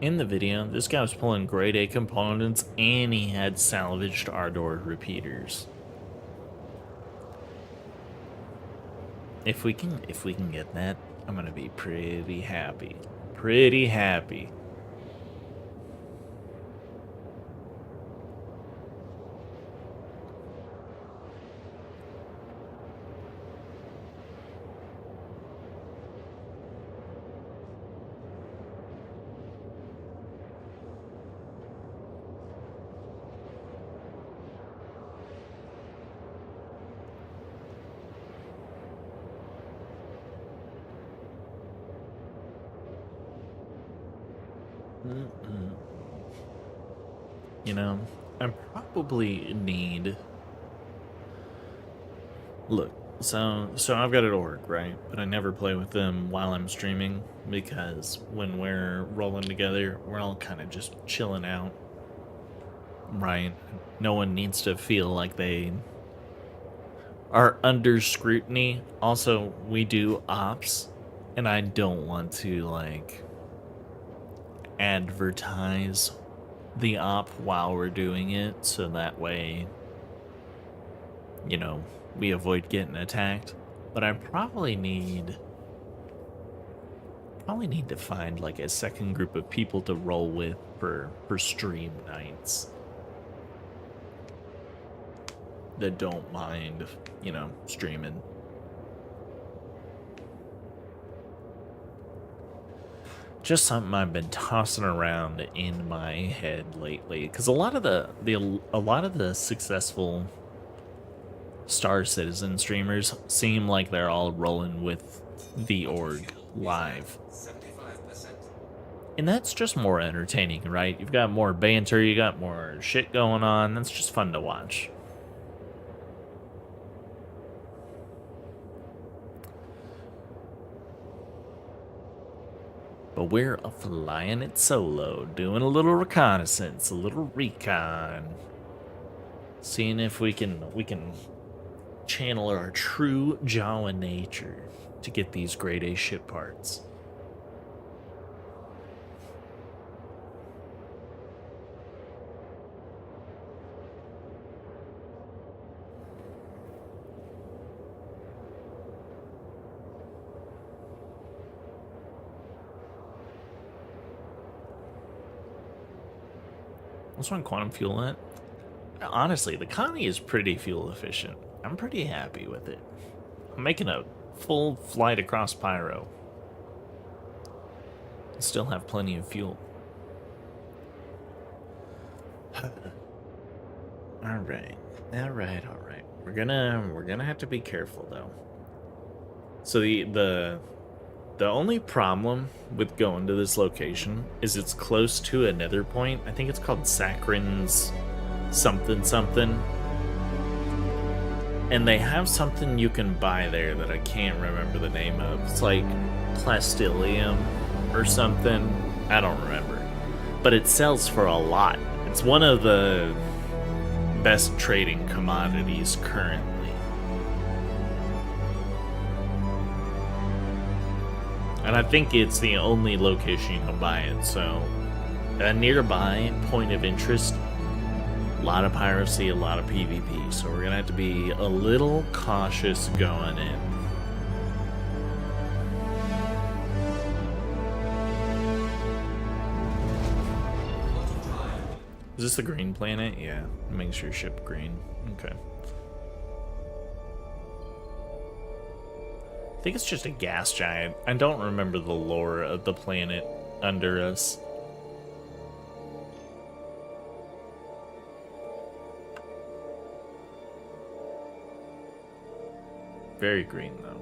In the video, this guy was pulling grade A components and he had salvaged Ardor repeaters. If we can get that, I'm gonna be pretty happy. Pretty happy. You know, I probably need... Look, so I've got an org, right? But I never play with them while I'm streaming because when we're rolling together, we're all kind of just chilling out, right? No one needs to feel like they are under scrutiny. Also, we do ops, and I don't want to, like, advertise the op while we're doing it, so that way, you know, we avoid getting attacked. But I probably need to find like a second group of people to roll with for stream nights that don't mind, you know, streaming. just something I've been tossing around in my head lately, because a lot of the successful Star Citizen streamers seem like they're all rolling with the org live. 75%. And that's just more entertaining, right? You've got more banter, you got more shit going on. That's just fun to watch. But we're flying it solo, doing a little reconnaissance, a little recon. Seeing if we can channel our true Jawa nature to get these grade A ship parts. What's one quantum fuel at? Honestly, the Connie is pretty fuel efficient. I'm pretty happy with it. I'm making a full flight across Pyro. Still have plenty of fuel. Alright. Alright. We're gonna have to be careful though. So the only problem with going to this location is it's close to a nether point. I think it's called Saccharin's something. And they have something you can buy there that I can't remember the name of. It's like plastilium or something. I don't remember. But it sells for a lot. It's one of the best trading commodities currently. And I think it's the only location you can buy it, so a nearby point of interest, a lot of piracy, a lot of PvP, so we're gonna have to be a little cautious going in. Is this the green planet? Yeah, make sure ship green. Okay. I think it's just a gas giant. I don't remember the lore of the planet under us. Very green though.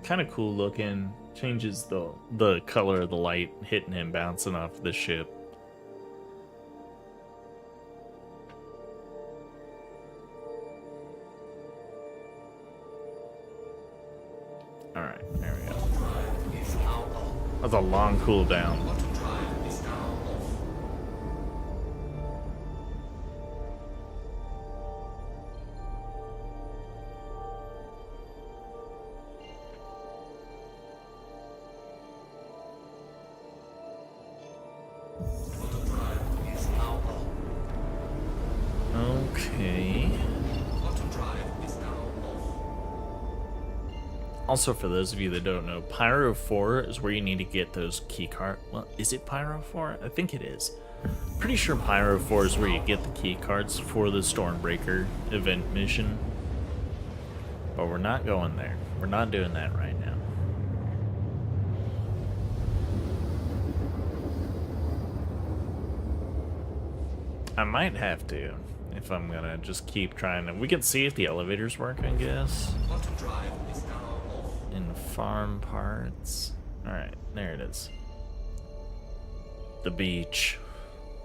Kind of cool looking. Changes the color of the light hitting him bouncing off the ship. Alright, there we go. That's a long cooldown. Okay. Also, for those of you that don't know, Pyro 4 is where you need to get those key card. Well, is it Pyro 4? I think it is. Pretty sure Pyro 4 is where you get the key cards for the Stormbreaker event mission. But we're not going there. We're not doing that right now. I might have to, if I'm gonna just keep trying to. We can see if the elevators work, I guess. In farm parts. Alright, there it is. The beach.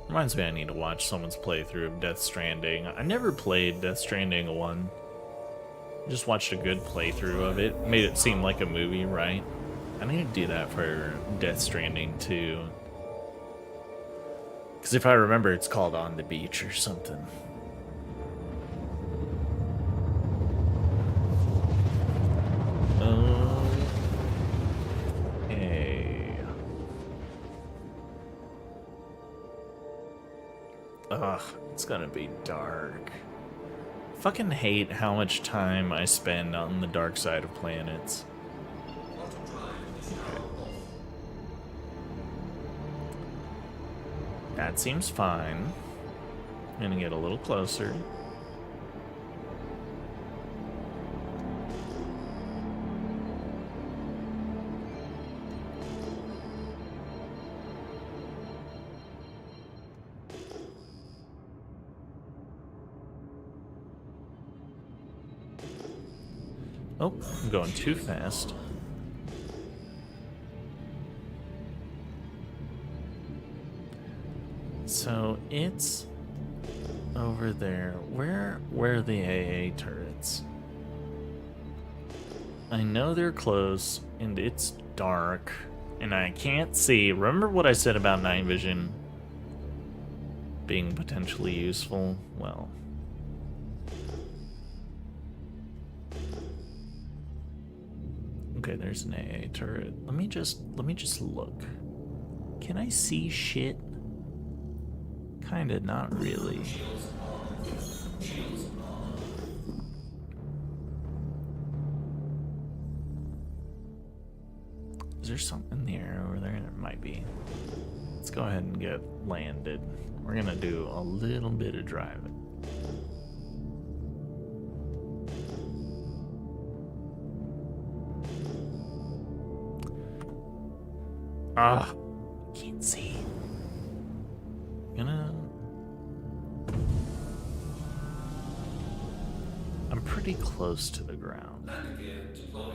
Reminds me I need to watch someone's playthrough of Death Stranding. I never played Death Stranding 1. Just watched a good playthrough of it. Made it seem like a movie, right? I need to do that for Death Stranding 2. Because if I remember, it's called On the Beach or something. Okay. Ugh, it's gonna be dark. Fucking hate how much time I spend on the dark side of planets. That seems fine. I'm gonna get a little closer. Oh, I'm going too fast. So it's over there. Where are the AA turrets? I know they're close, and it's dark, and I can't see. Remember what I said about night vision being potentially useful? Well, okay, there's an AA turret. Let me just look. Can I see shit? Kinda, not really. Is there something in the air over there? There might be. Let's go ahead and get landed. We're gonna do a little bit of driving. Ah, can't see. I'm pretty close to the ground. Landing gear deployed.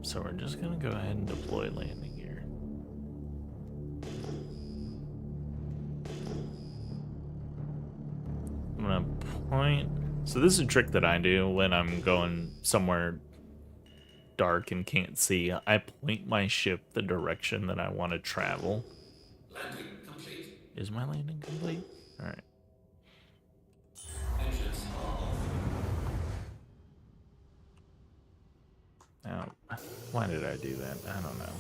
So we're just gonna go ahead and deploy landing gear. I'm gonna point. So this is a trick that I do when I'm going somewhere dark and can't see. I point my ship the direction that I want to travel. Landing complete. Is my landing complete? All right. Engines are off. Now, why did I do that? I don't know.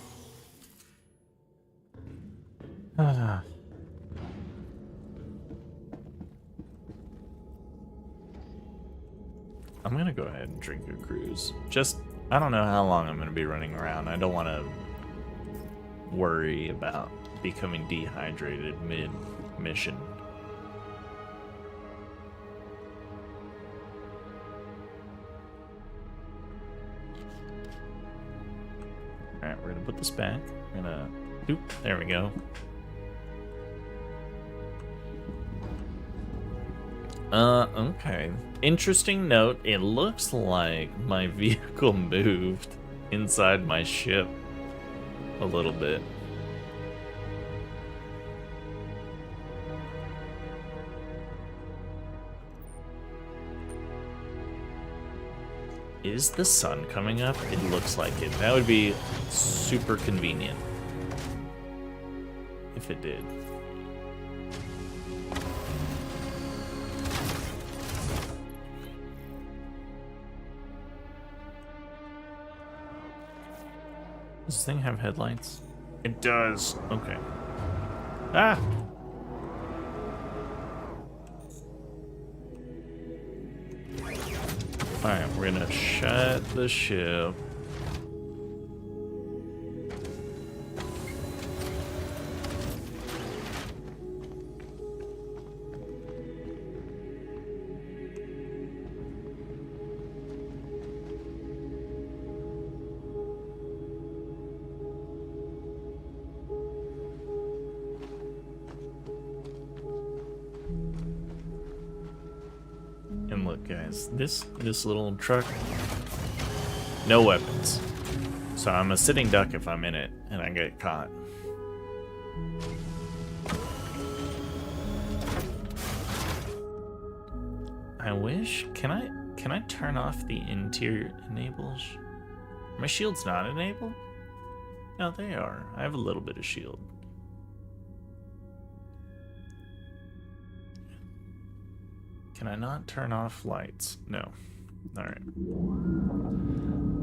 I'm gonna go ahead and drink a cruise. Just, I don't know how long I'm gonna be running around. I don't want to worry about becoming dehydrated mid-mission. Alright, we're gonna put this back. We're gonna... Oop, there we go. Okay. Interesting note, it looks like my vehicle moved inside my ship a little bit. Is the sun coming up? It looks like it. That would be super convenient if it did. Does this thing have headlights? It does. Okay. Ah! Alright, we're gonna shut the ship. And look, guys, this little truck, no weapons. So I'm a sitting duck if I'm in it and I get caught. I wish, can I turn off the interior enables? My shield's not enabled? No, they are. I have a little bit of shield. Can I not turn off lights? No. Alright.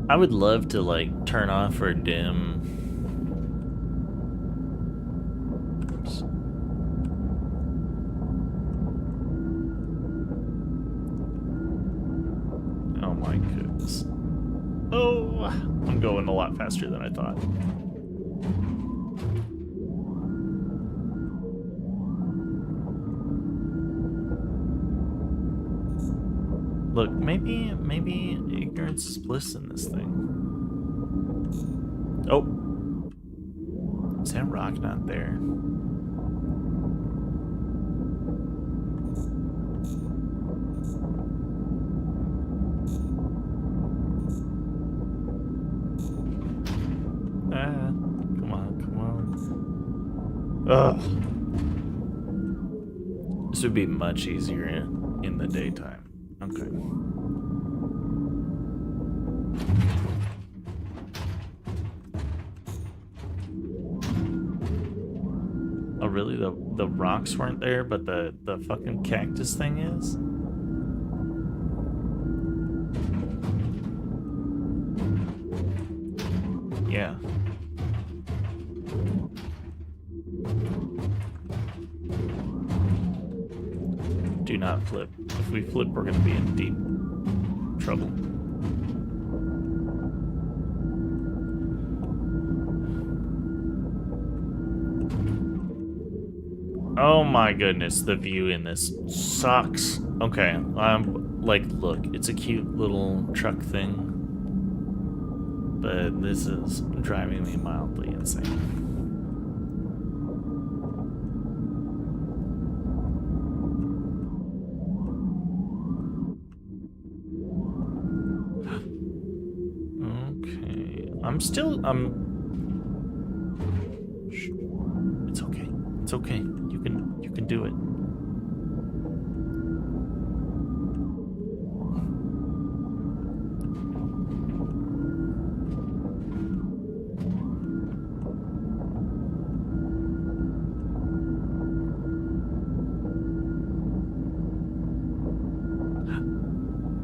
I would love to, like, turn off or dim. Oops. Oh my goodness. Oh! I'm going a lot faster than I thought. Look, maybe ignorance is bliss in this thing. Oh. Is that rock not there? Ugh. This would be much easier in the daytime. Okay. Oh, really? The rocks weren't there, but the fucking cactus thing is? Yeah. Do not flip. If we flip, we're gonna be in deep trouble. Oh my goodness, the view in this sucks. Okay, like, look, it's a cute little truck thing, but this is driving me mildly insane. Okay, it's okay. It's okay. You can do it.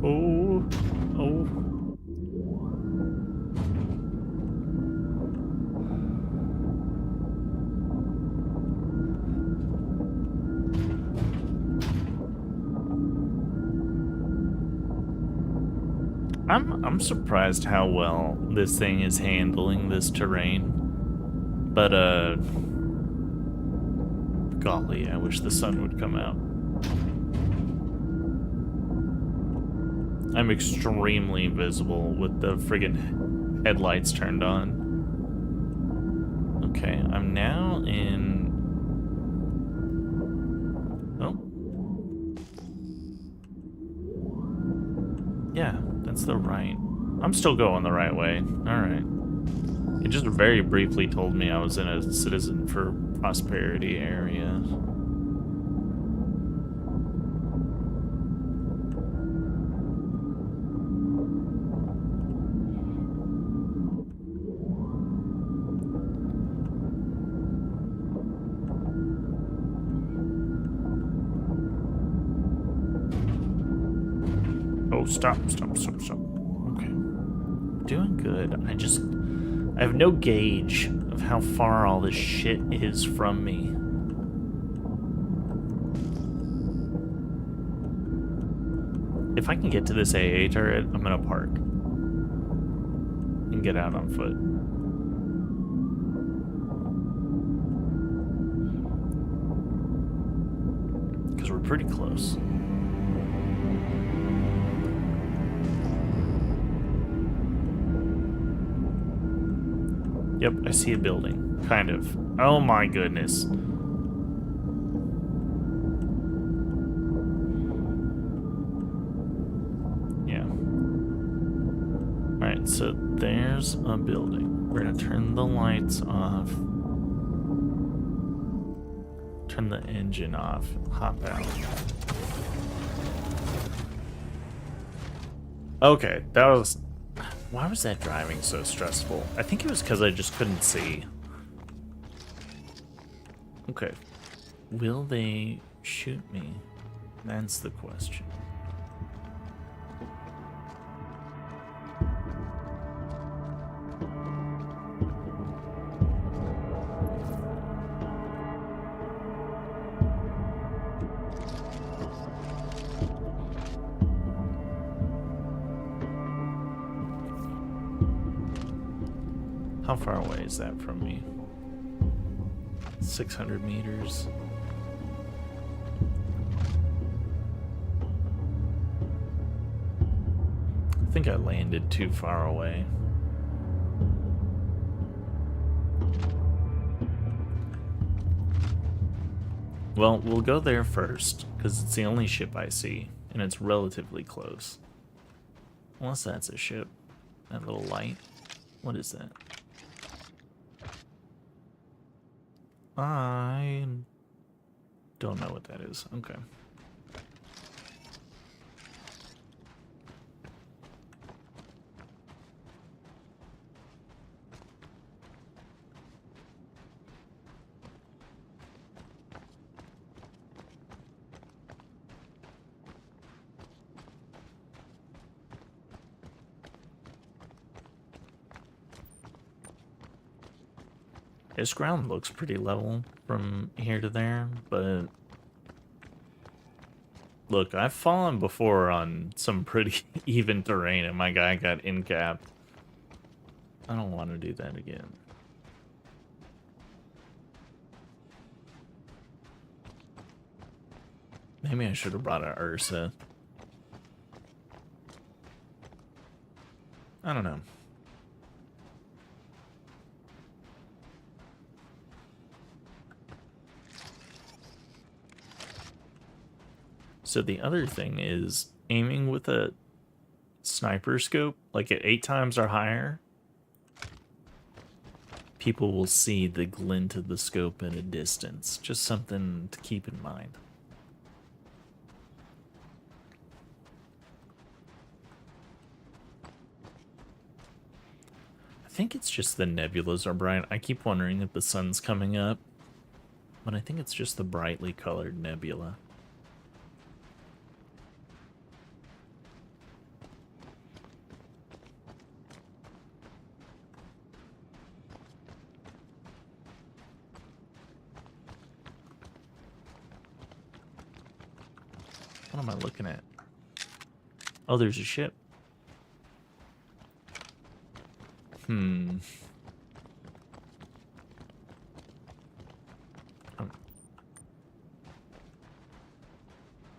Oh. Oh. I'm surprised how well this thing is handling this terrain. But golly, I wish the sun would come out. I'm extremely visible with the friggin' headlights turned on. Okay, I'm now in... Oh. Yeah, that's the right... I'm still going the right way. Alright. It just very briefly told me I was in a Citizen for Prosperity area. Oh, stop. Okay. Doing good. I have no gauge of how far all this shit is from me. If I can get to this AA turret, I'm gonna park. And get out on foot. Because we're pretty close. Yep, I see a building. Kind of. Oh my goodness. Yeah. Alright, so there's a building. We're gonna turn the lights off. Turn the engine off. Hop out. Okay, that was... Why was that driving so stressful? I think it was because I just couldn't see. Okay. Will they shoot me? That's the question. How far away is that from me? 600 meters. I think I landed too far away. Well, we'll go there first, because it's the only ship I see, and it's relatively close. Unless that's a ship. That little light. What is that? I don't know what that is. Okay. This ground looks pretty level from here to there, but look, I've fallen before on some pretty even terrain and my guy got in-capped. I don't want to do that again. Maybe I should have brought an Ursa. I don't know. So the other thing is aiming with a sniper scope, like at 8 times or higher, people will see the glint of the scope at a distance. Just something to keep in mind. I think it's just the nebulas are bright. I keep wondering if the sun's coming up, but I think it's just the brightly colored nebula. What am I looking at? Oh, there's a ship. I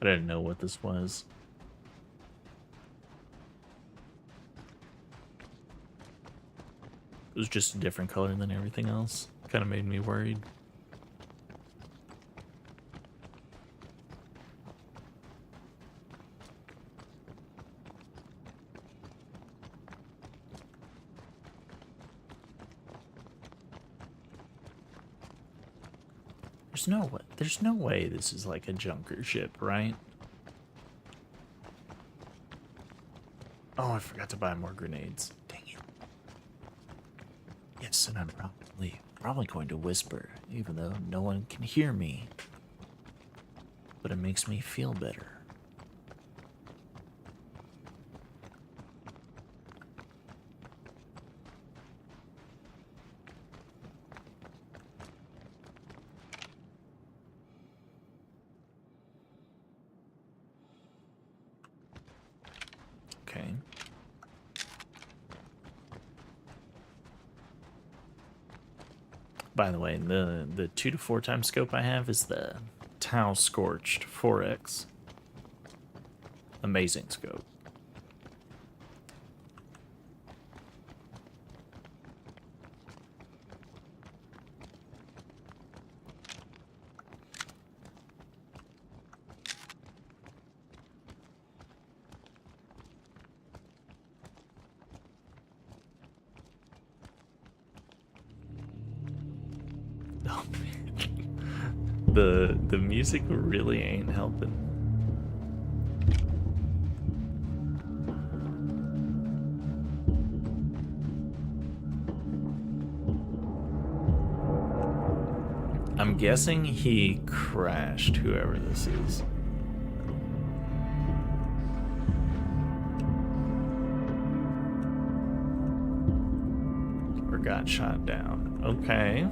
didn't know what this was. It was just a different color than everything else. Kind of made me worried. There's no way this is like a junker ship, right? Oh, I forgot to buy more grenades. Dang it. Yes, and I'm probably going to whisper, even though no one can hear me. But it makes me feel better. Okay. By the way, the 2 to 4 times scope I have is the Tau Scorched 4X. Amazing scope. Oh man. The music really ain't helping. I'm guessing he crashed, whoever this is. Or got shot down. Okay.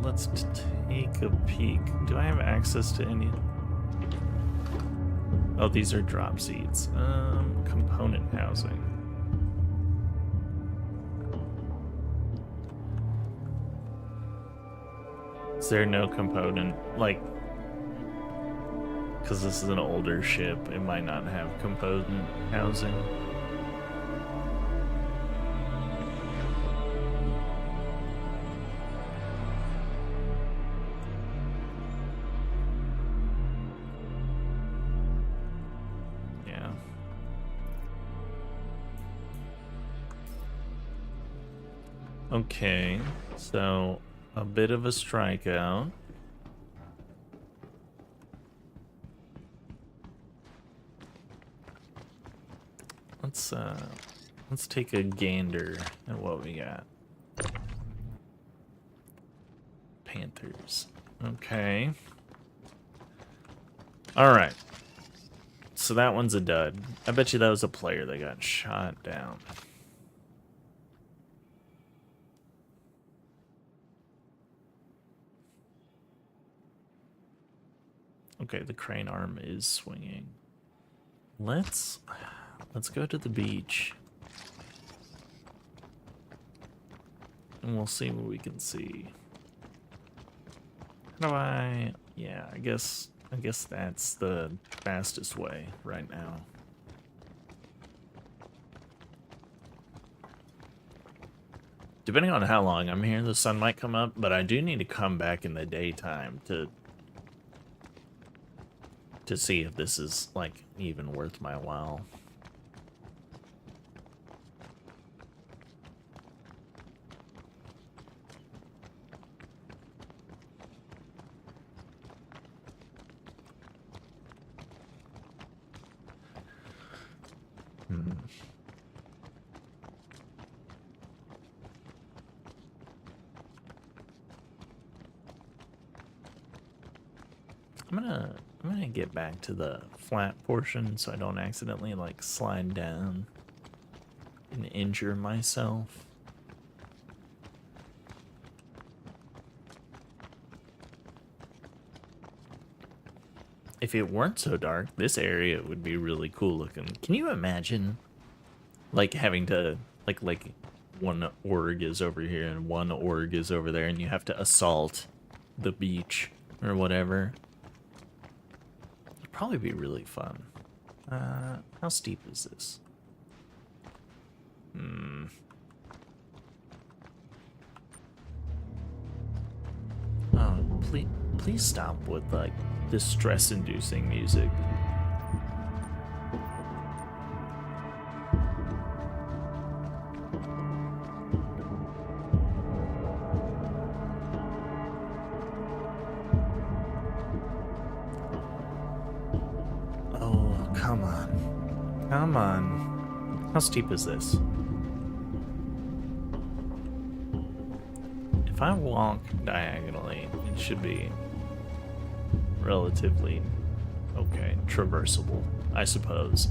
Let's take a peek. Do I have access to any? Oh, these are drop seats. Component housing. Is there no component, like, because this is an older ship, it might not have component housing. Okay, so a bit of a strikeout. Let's take a gander at what we got. Panthers. Okay. All right. So that one's a dud. I bet you that was a player that got shot down. Okay, the crane arm is swinging. Let's go to the beach. And we'll see what we can see. How do I... Yeah, I guess that's the fastest way right now. Depending on how long I'm here, the sun might come up, but I do need to come back in the daytime to see if this is, like, even worth my while. I'm gonna get back to the flat portion so I don't accidentally like slide down and injure myself. If it weren't so dark, this area would be really cool looking. Can you imagine like having to like one org is over here and one org is over there and you have to assault the beach or whatever? Probably be really fun. How steep is this? Oh, please stop with like this stress-inducing music. Come on. How steep is this? If I walk diagonally, it should be relatively okay, traversable, I suppose.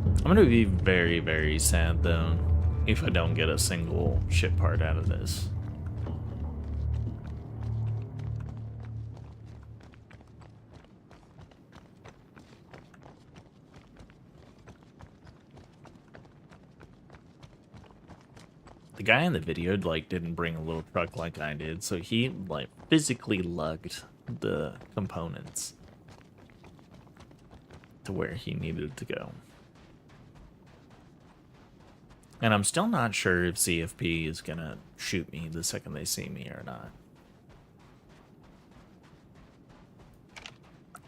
I'm gonna be very, very sad though if I don't get a single ship part out of this. The guy in the video like didn't bring a little truck like I did, so he like physically lugged the components to where he needed to go. And I'm still not sure if CFP is gonna shoot me the second they see me or not.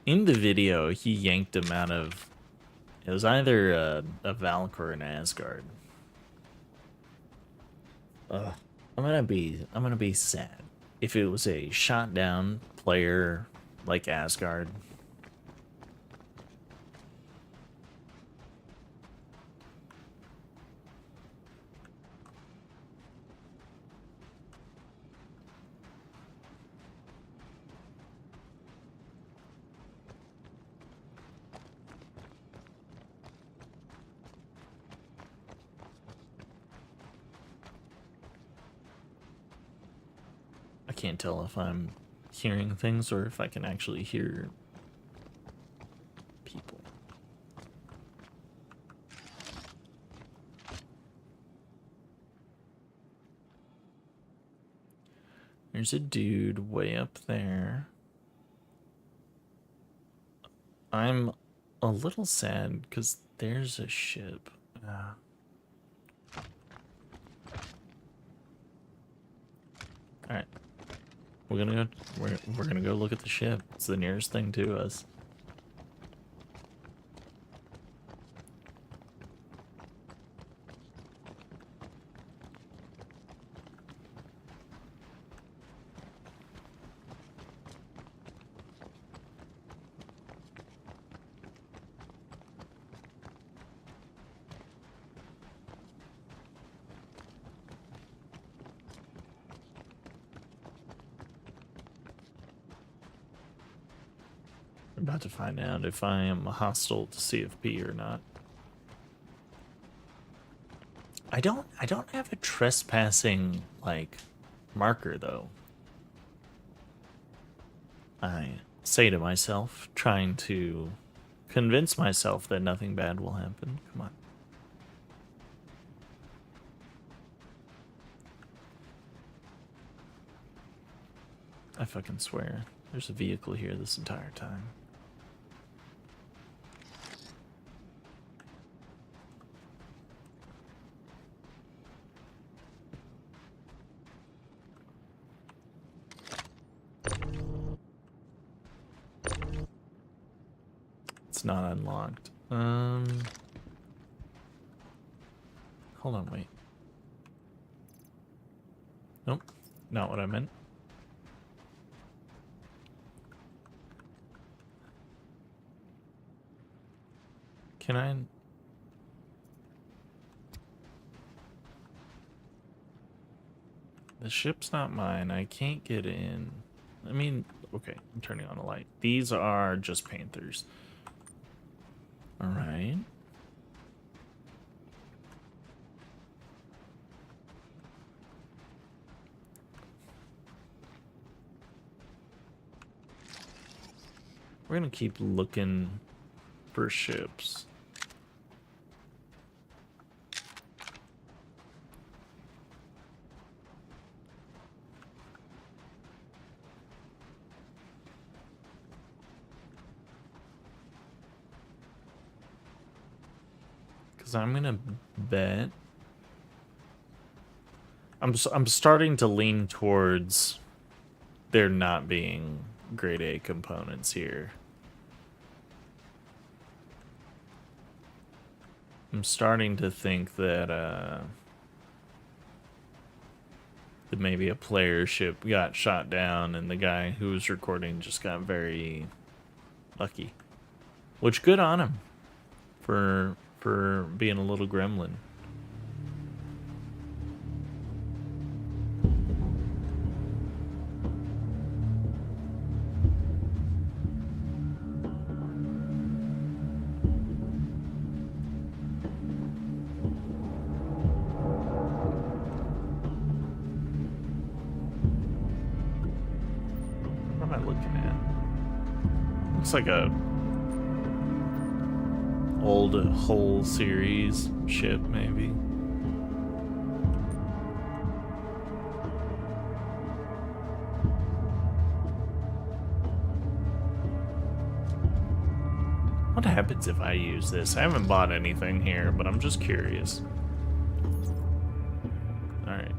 In the video, he yanked him out of... It was either a Valk or an Asgard. I'm gonna be sad if it was a shot down player like Asgard. I can't tell if I'm hearing things or if I can actually hear people. There's a dude way up there. I'm a little sad because there's a ship. All right. We're gonna go look at the ship. It's the nearest thing to us. About to find out if I am hostile to CFP or not. I don't have a trespassing like marker though. I say to myself, trying to convince myself that nothing bad will happen. Come on. I fucking swear, there's a vehicle here this entire time. It's not unlocked. Hold on, wait. Nope, not what I meant. Can I? The ship's not mine. I can't get in. I mean, okay, I'm turning on a light. These are just Panthers. All right. We're gonna keep looking for ships. Because I'm gonna bet I'm starting to lean towards there not being grade A components here. I'm starting to think that that maybe a player ship got shot down and the guy who was recording just got very lucky. Which good on him for being a little gremlin. What am I looking at? Looks like a old Hull series ship, maybe. What happens if I use this? I haven't bought anything here, but I'm just curious. Alright.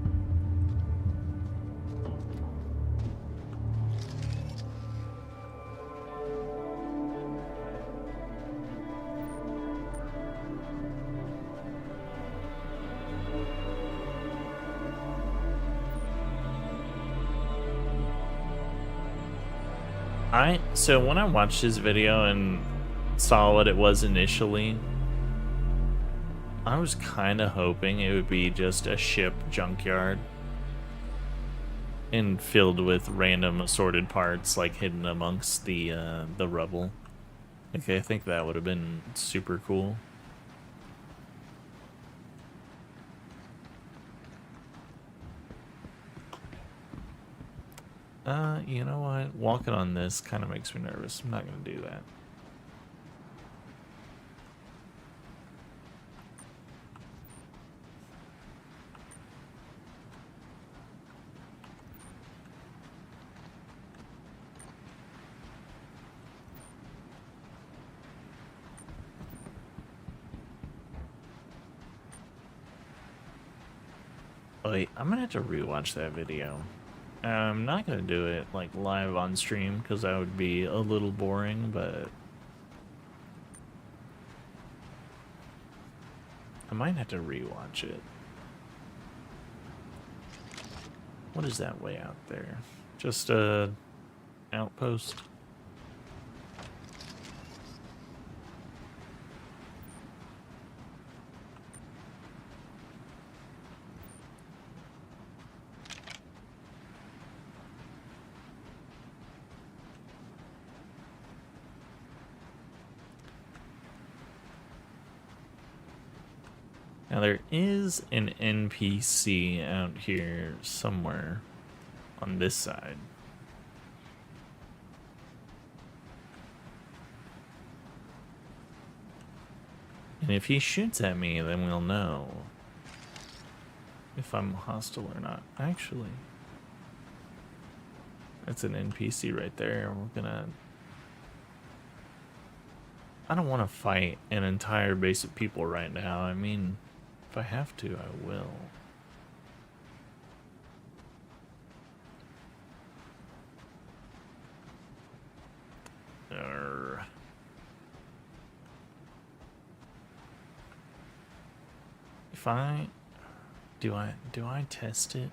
So when I watched his video and saw what it was initially, I was kind of hoping it would be just a ship junkyard and filled with random assorted parts like hidden amongst the rubble. Okay, I think that would have been super cool. You know what? Walking on this kind of makes me nervous. I'm not going to do that. Wait, I'm going to have to rewatch that video. I'm not going to do it like live on stream because that would be a little boring, but I might have to rewatch it. What is that way out there? Just a outpost? Now there is an NPC out here somewhere on this side. And if he shoots at me, then we'll know if I'm hostile or not. Actually, that's an NPC right there. We're gonna... I don't want to fight an entire base of people right now. I mean, if I have to, I will. If I... Do I test it?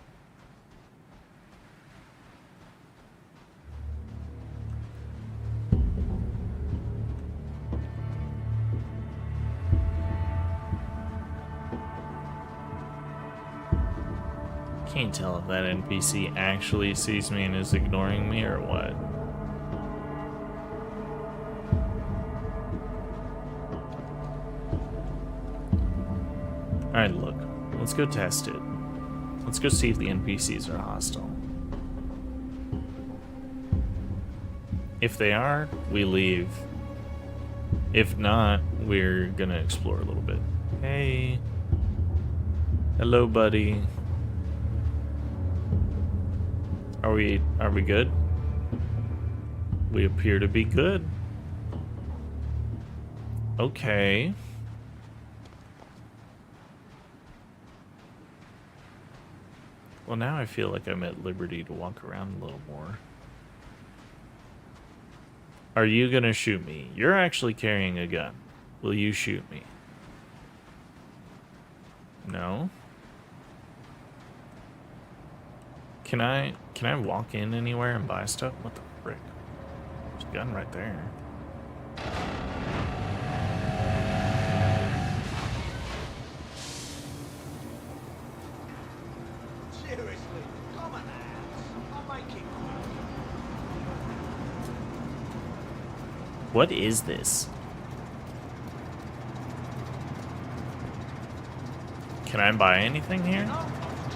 Can't tell if that NPC actually sees me and is ignoring me or what. Alright, look. Let's go test it. Let's go see if the NPCs are hostile. If they are, we leave. If not, we're gonna explore a little bit. Hey. Hello, buddy. Are we good? We appear to be good. Okay. Well, now I feel like I'm at liberty to walk around a little more. Are you gonna shoot me? You're actually carrying a gun. Will you shoot me? No? Can I walk in anywhere and buy stuff? What the frick? There's a gun right there. Seriously, come on, I'm making. What is this? Can I buy anything here? No,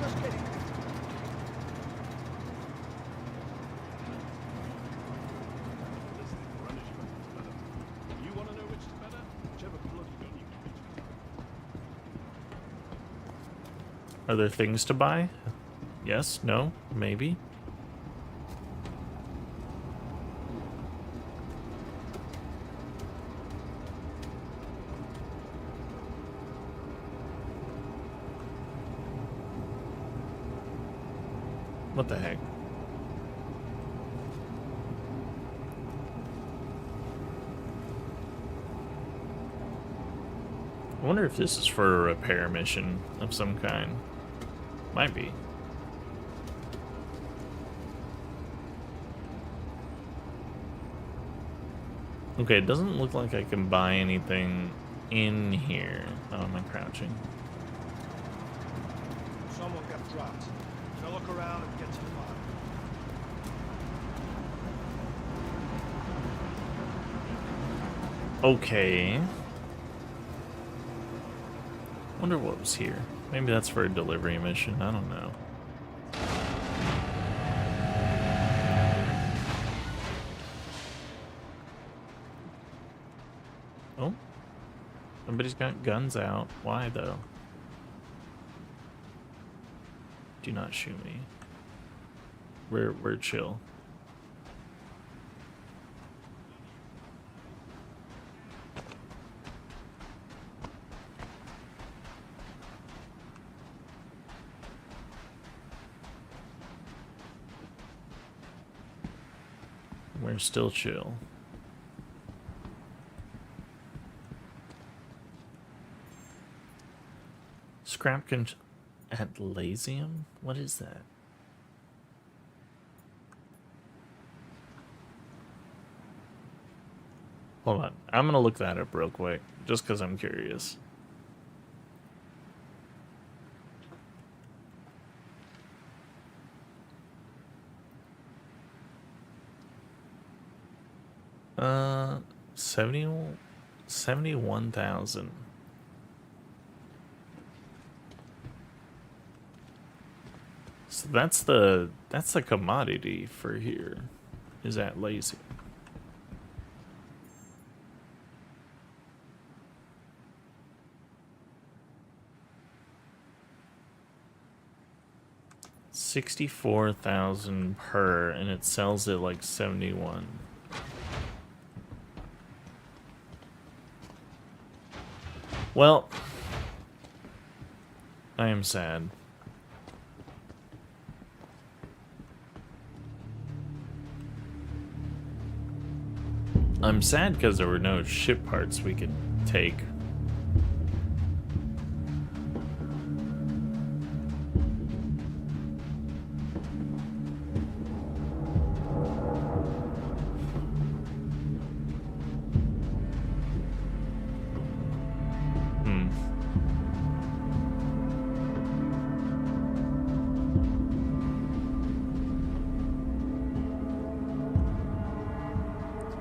just kidding. You want to know which is better? Whichever bloody gun you get. Are there things to buy? Yes, no, maybe. What the heck? I wonder if this is for a repair mission of some kind. Might be. Okay, it doesn't look like I can buy anything in here. Oh, am I crouching? Someone got dropped. Now look around and get to the bottom. Okay. Wonder what was here. Maybe that's for a delivery mission. I don't know. Oh. Somebody's got guns out. Why though? Do not shoot me. We're chill. We're still chill. Scrap at Lasium? What is that? Hold on. I'm gonna look that up real quick, just because I'm curious. Uh, 71,000. So that's the commodity for here. Is that lazy? $64,000 per, and it sells it like 71. Well, I am sad. I'm sad because there were no ship parts we could take.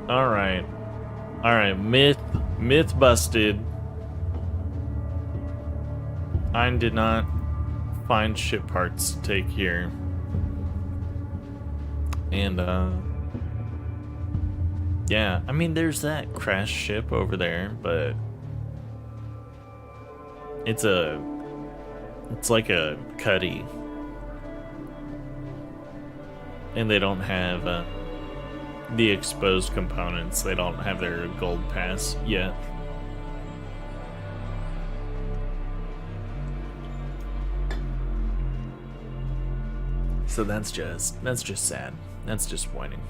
Alright. Alright, myth busted. I did not find ship parts to take here. And, yeah, I mean, there's that crashed ship over there, but it's like a cuddy. And they don't have, the exposed components. They don't have their gold pass yet. So that's just sad. That's disappointing.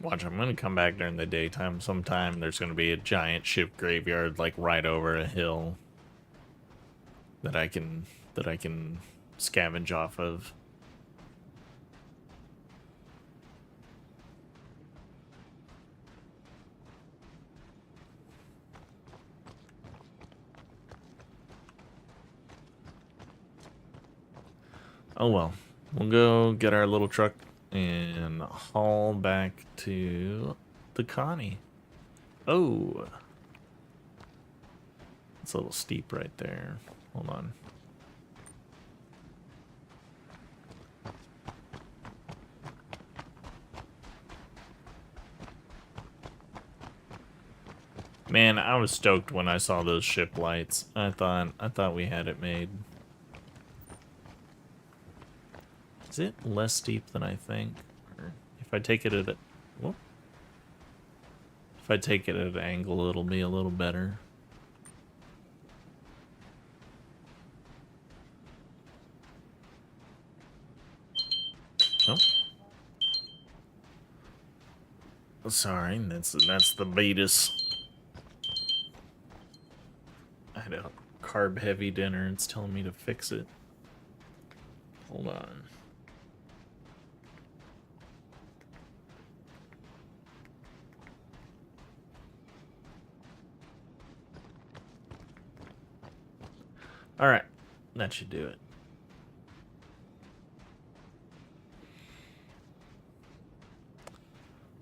Watch, I'm gonna come back during the daytime sometime. There's gonna be a giant ship graveyard like right over a hill that I can scavenge off of. Oh well, we'll go get our little truck and haul back to the Connie. Oh, it's a little steep right there. Hold on. Man, I was stoked when I saw those ship lights. I thought we had it made. Is it less steep than I think? Or if I take it at a... Whoop. If I take it at an angle, it'll be a little better. Oh. Sorry, that's the Beatus. I had a carb-heavy dinner. It's telling me to fix it. Hold on. Alright, that should do it.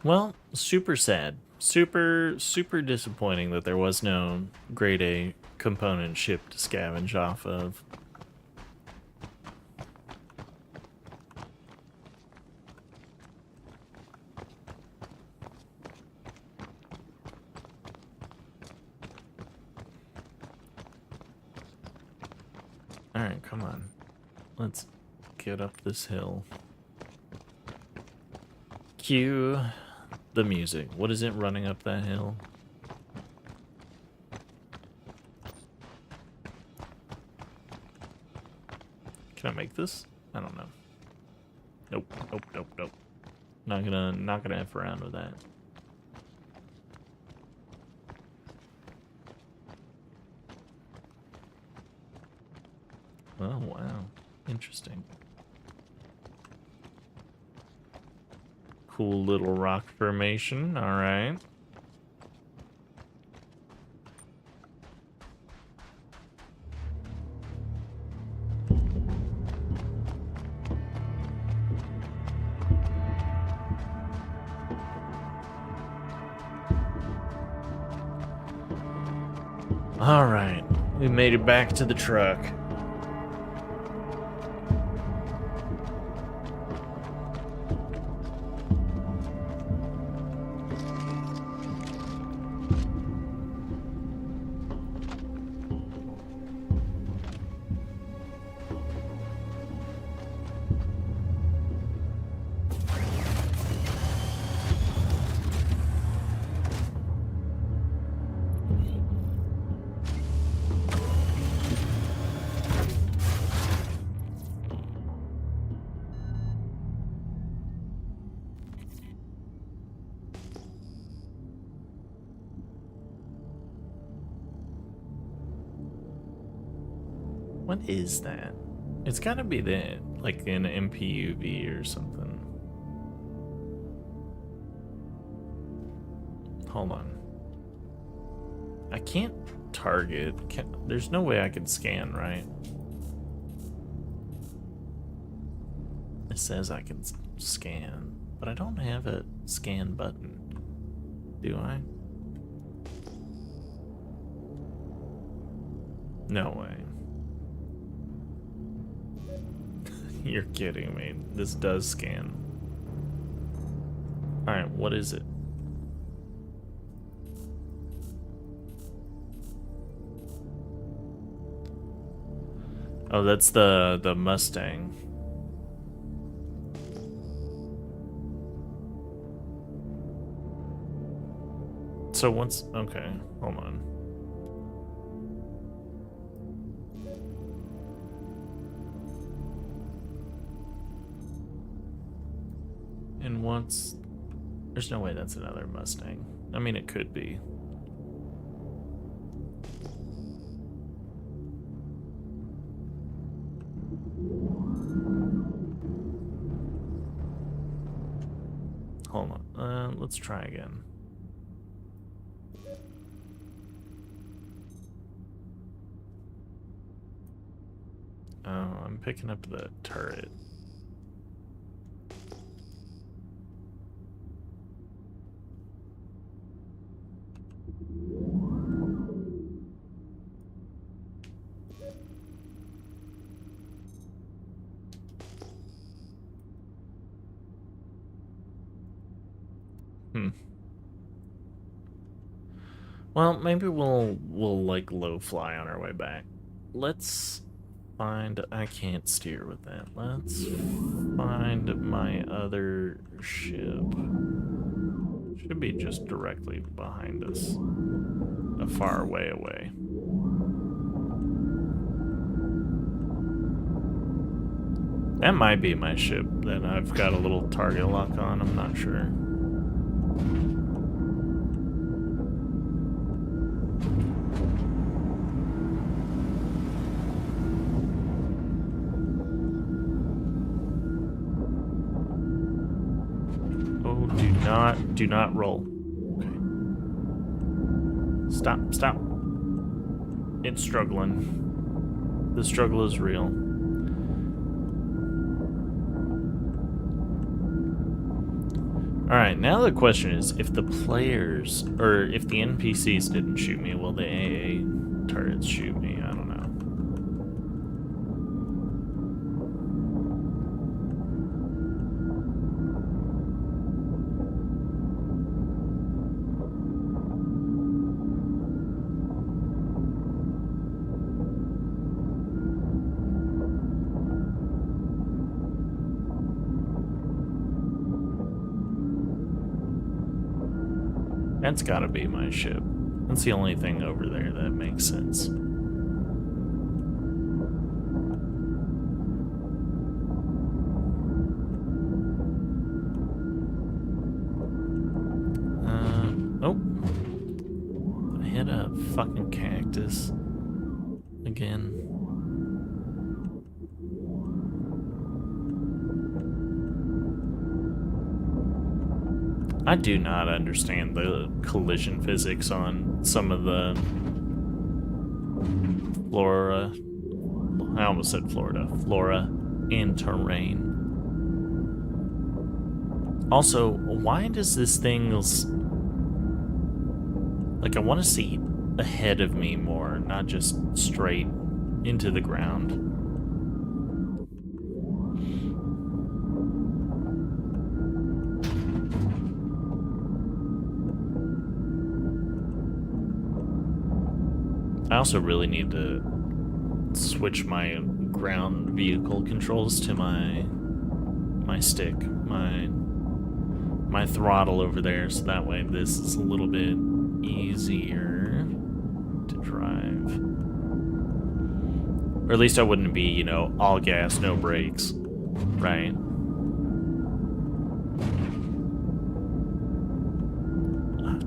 Well, super sad. Super disappointing that there was no grade A component ship to scavenge off of. Alright, come on. Let's get up this hill. Cue the music. What is it running up that hill? Can I make this? I don't know. Nope. Not gonna F around with that. Oh, wow. Interesting. Cool little rock formation. All right. Alright, we made it back to the truck. What is that? It's gotta be that, like an MPUV or something. Hold on. I can't target. There's no way I can scan, right? It says I can scan, but I don't have a scan button. Do I? No way. You're kidding me. This does scan. Alright, what is it? Oh, that's the Mustang. So once, okay, hold on. And once, there's no way that's another Mustang. I mean, it could be. Hold on, let's try again. Oh, I'm picking up the turret. Well, maybe we'll like low fly on our way back. Let's find. I can't steer with that. Let's find my other ship. Should be just directly behind us, a far way away. That might be my ship that I've got a little target lock on. I'm not sure. Do not roll. Okay. Stop. It's struggling. The struggle is real. Alright, now the question is, if the players, or if the NPCs didn't shoot me, will the AA turrets shoot me? I don't know. That's gotta be my ship. That's the only thing over there that makes sense. Oh. I hit a fucking cactus. Again. I do not understand the collision physics on some of the flora. I almost said Florida. Flora and terrain. Also, why does this thing... Like, I want to see ahead of me more, not just straight into the ground. I also really need to switch my ground vehicle controls to my stick, my throttle over there, so that way this is a little bit easier to drive. Or at least I wouldn't be, you know, all gas, no brakes, right?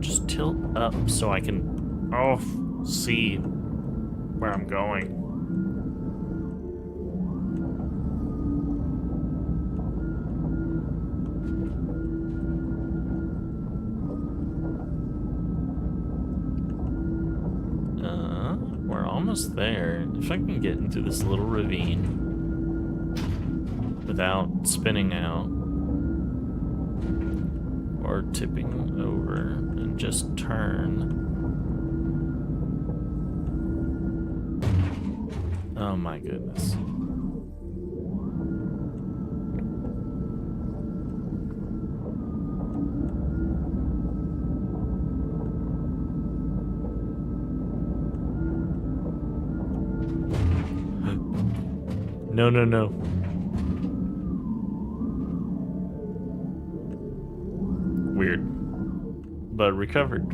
Just tilt up so I can, see where I'm going. We're almost there. If I can get into this little ravine without spinning out or tipping over and just turn. Oh my goodness. No, no, no. Weird. But recovered.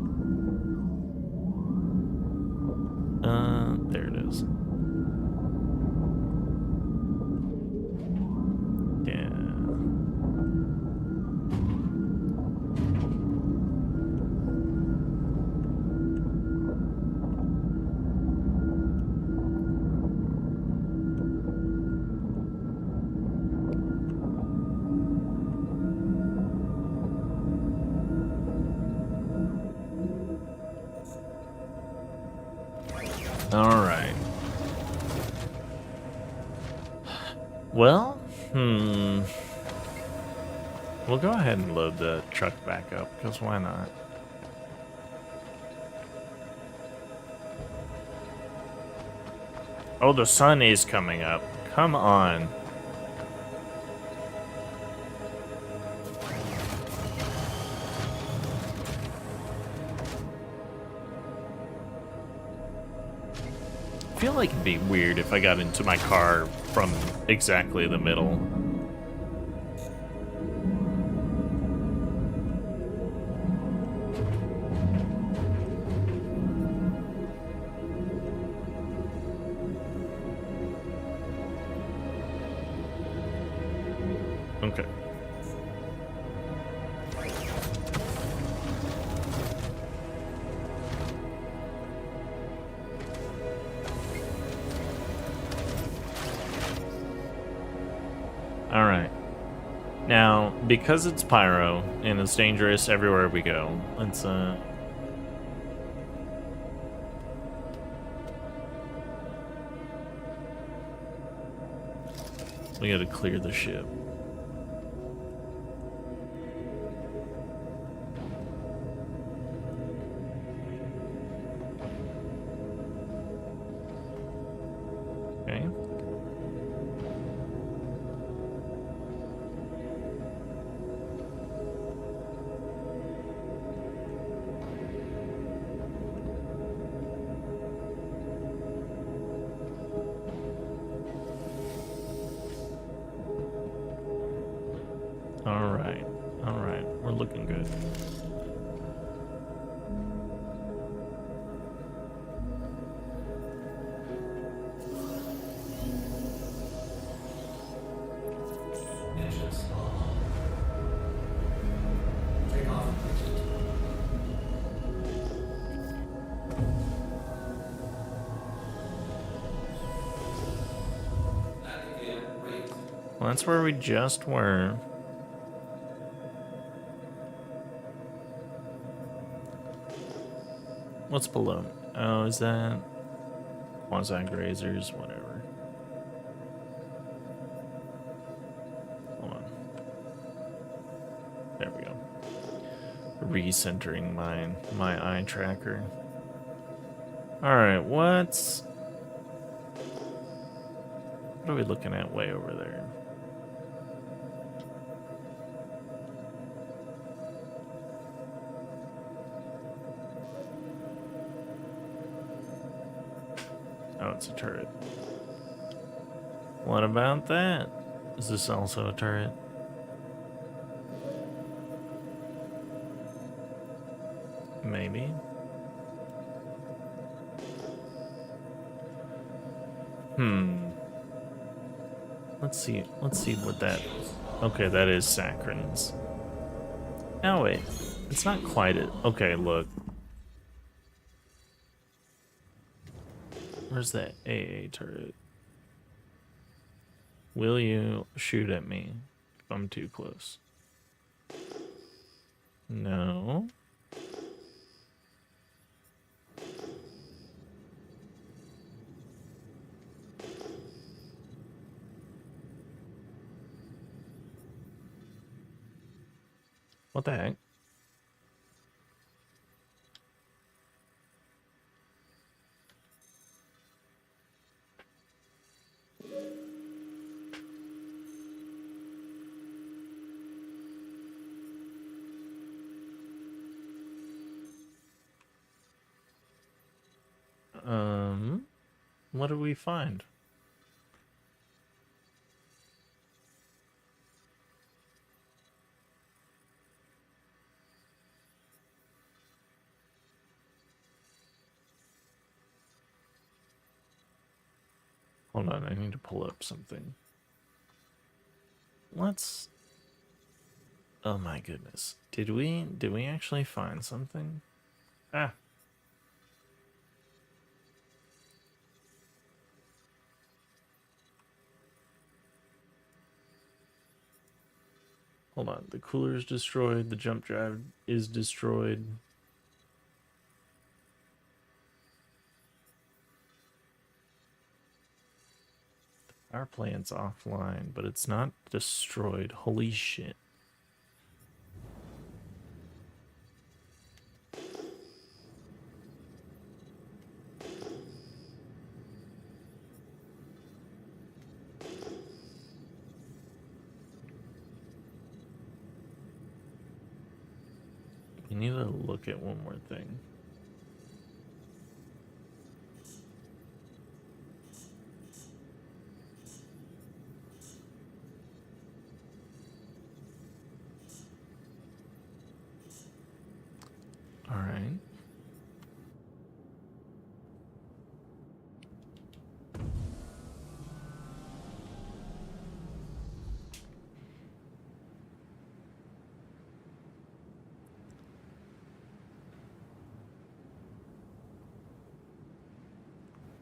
There it is. Yeah. All right. Well, we'll go ahead and load the truck back up, because why not? Oh, the sun is coming up. Come on. I feel like it'd be weird if I got into my car from exactly the middle. Okay. Alright. Now, because it's pyro and it's dangerous everywhere we go, let's we gotta clear the ship. Okay. All right, we're looking good. Engines on. Takeoff complete. Landing gear raised. Well, that's where we just were. What's below? Oh, is that quasi-grazers? Whatever. Hold on. There we go. Recentering my eye tracker. Alright, what are we looking at way over there? Oh, it's a turret. What about that? Is this also a turret? Maybe. Let's see what that... Okay, that is Saccharin's. Oh, wait. It's not quite it. Okay, look. Where's that AA turret? Will you shoot at me if I'm too close? No. What the heck? What did we find? Hold on, I need to pull up something. Let's... Oh my goodness. Did we actually find something? Ah. Hold on, the cooler is destroyed, the jump drive is destroyed. The power plant's offline, but it's not destroyed. Holy shit. We need to look at one more thing. All right.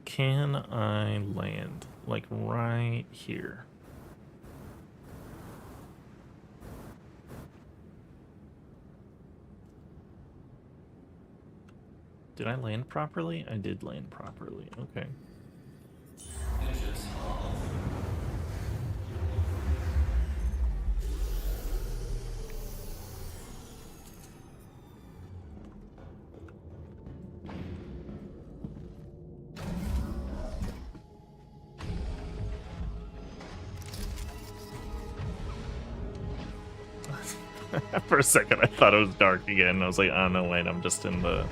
Can I land, like, right here? Did I land properly? I did land properly. Okay. For a second, I thought it was dark again. I was like, oh no, wait, I'm just in the...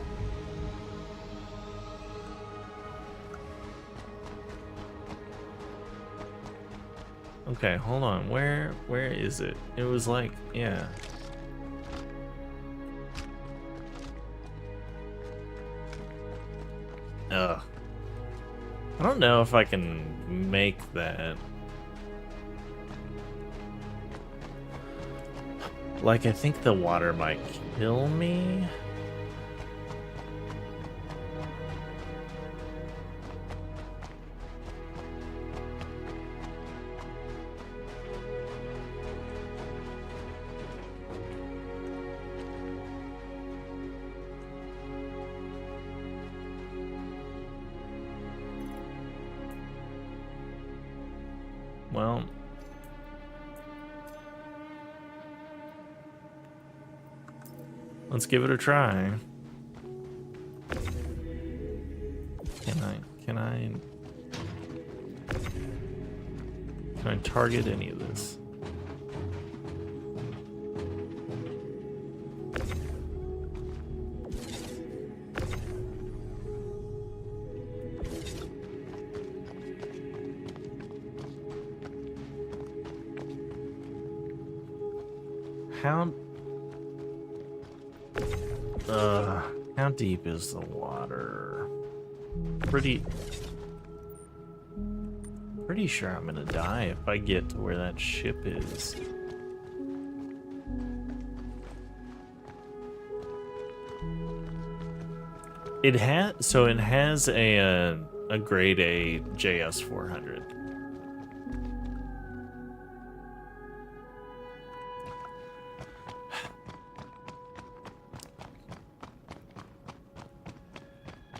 Okay, hold on. Where is it? It was like, yeah. Ugh. I don't know if I can make that. Like, I think the water might kill me. Well, let's give it a try. target any of this. How deep is the water? Pretty sure I'm gonna die if I get to where that ship is. It has a grade A JS 400.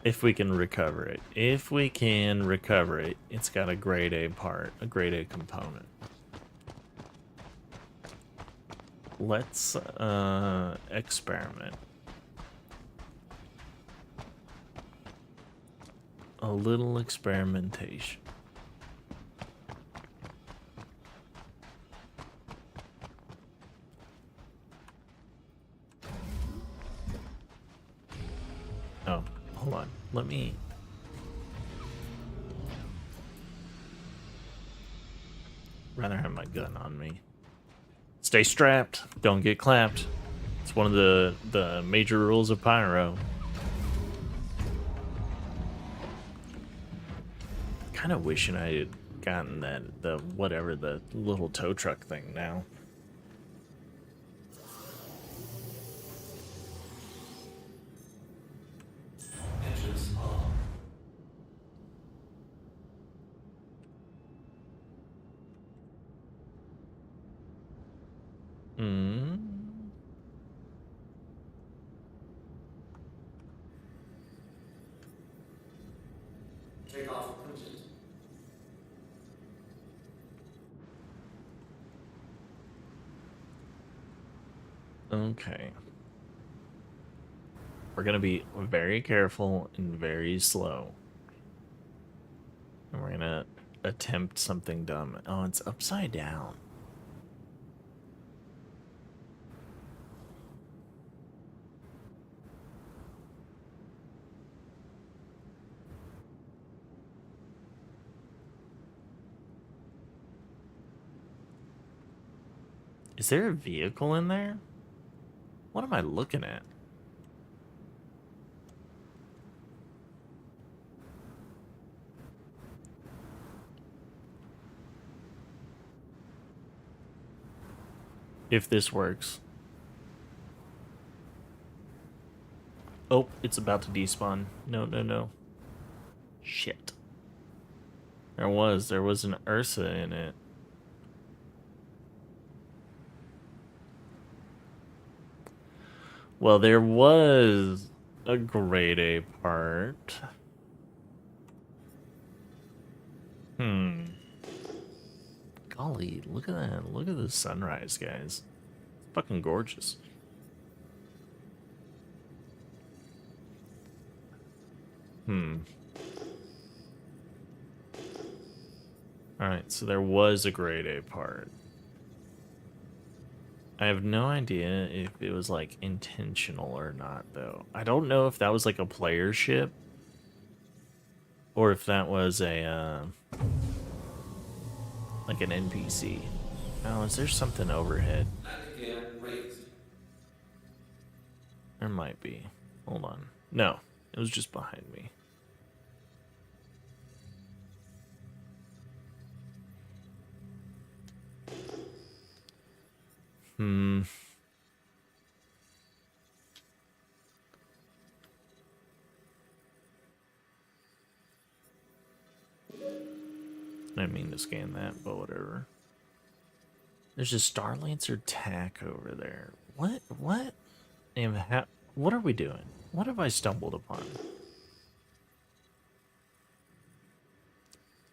If we can recover it. If we can recover it, it's got a grade A part, a grade A component. Let's experiment. A little experimentation. Oh, hold on. Let me... rather have my gun on me. Stay strapped. Don't get clapped. It's one of the major rules of Pyro. Kind of wishing I had gotten the little tow truck thing now. Engines on. Take off approaches. Okay. We're gonna be very careful and very slow. And we're gonna attempt something dumb. Oh, it's upside down. Is there a vehicle in there? What am I looking at? If this works. Oh, it's about to despawn. No, no, no. Shit. There was an Ursa in it. Well, there was a grade A part. Golly, look at that. Look at the sunrise, guys. It's fucking gorgeous. Alright, so there was a grade A part. I have no idea if it was, like, intentional or not, though. I don't know if that was, like, a player ship. Or if that was a, like an NPC. Oh, is there something overhead? Landing gear raised. There might be. Hold on. No, it was just behind me. I didn't mean to scan that, but whatever. There's a Starlancer tack over there. What? What? What are we doing? What have I stumbled upon?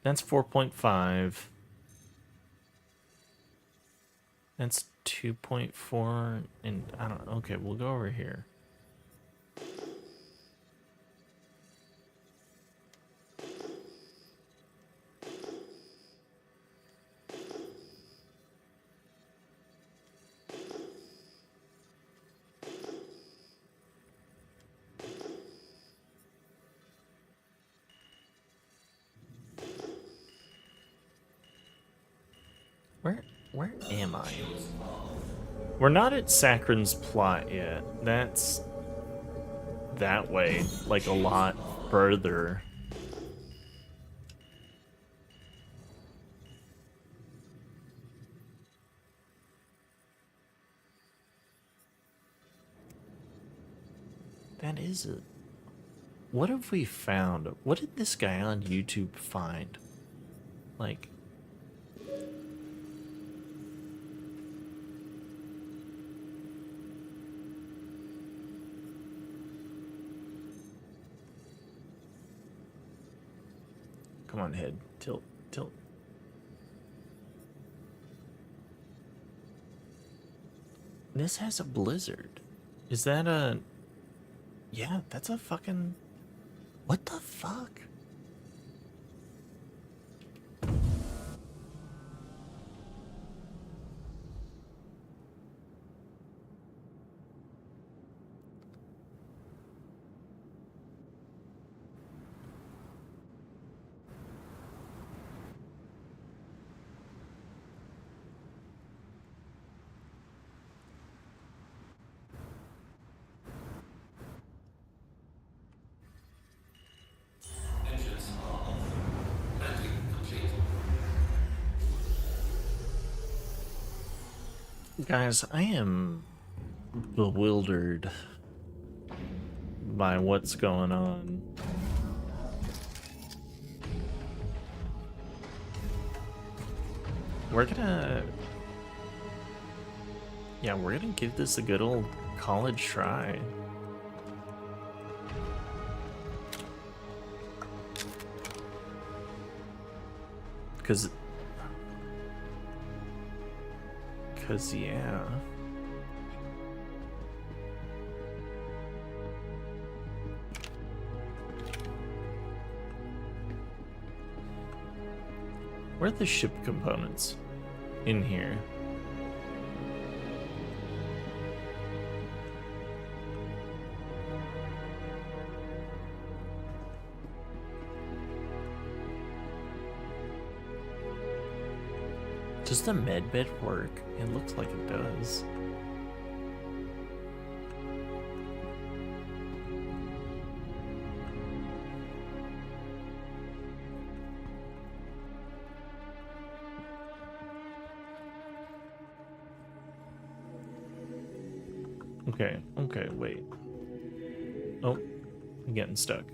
That's 4.5. That's 2.4. And I don't know. Okay, we'll go over here. Where am I? We're not at Sakharin's plot yet. That's that way, like a lot further. That is it. What have we found? What did this guy on YouTube find? Like, come on, head. Tilt, tilt. This has a blizzard. Is that a... Yeah, that's a fucking... What the fuck? Engines are off. Landing complete. Guys, I am bewildered by what's going on. We're gonna... Yeah, we're gonna give this a good old college try. Cause, yeah. Where are the ship components? In here. Does the medbed work? It looks like it does. Okay, wait. Oh, I'm getting stuck.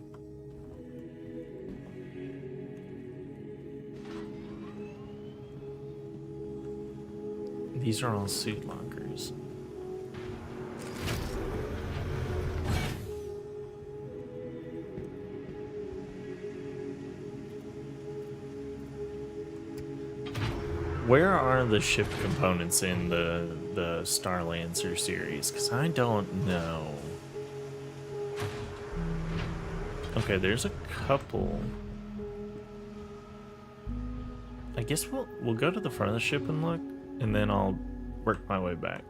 These are all suit lockers. Where are the ship components in the Starlancer series? Because I don't know. Okay, there's a couple. I guess we'll go to the front of the ship and look, and then I'll work my way back.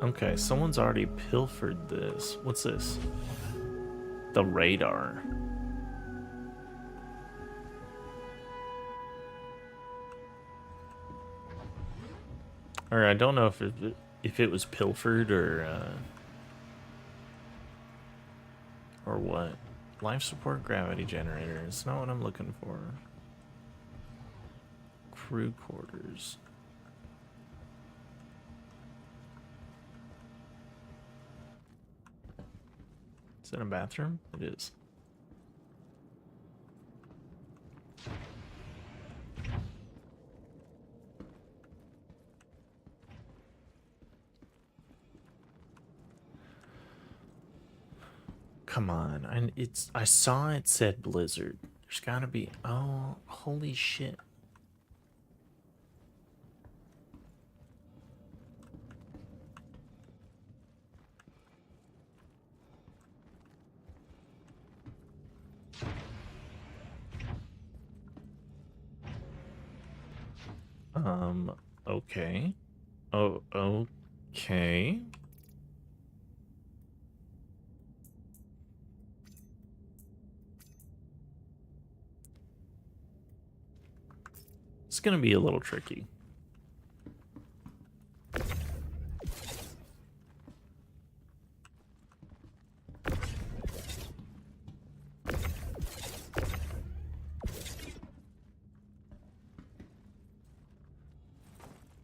Okay, someone's already pilfered this. What's this? The radar. Or I don't know if it was pilfered or what. Life support gravity generator. It's not what I'm looking for. Crew quarters. Is that a bathroom? It is. Come on, I saw it said blizzard. There's gotta be, oh, holy shit. Okay. Oh, okay. It's gonna be a little tricky.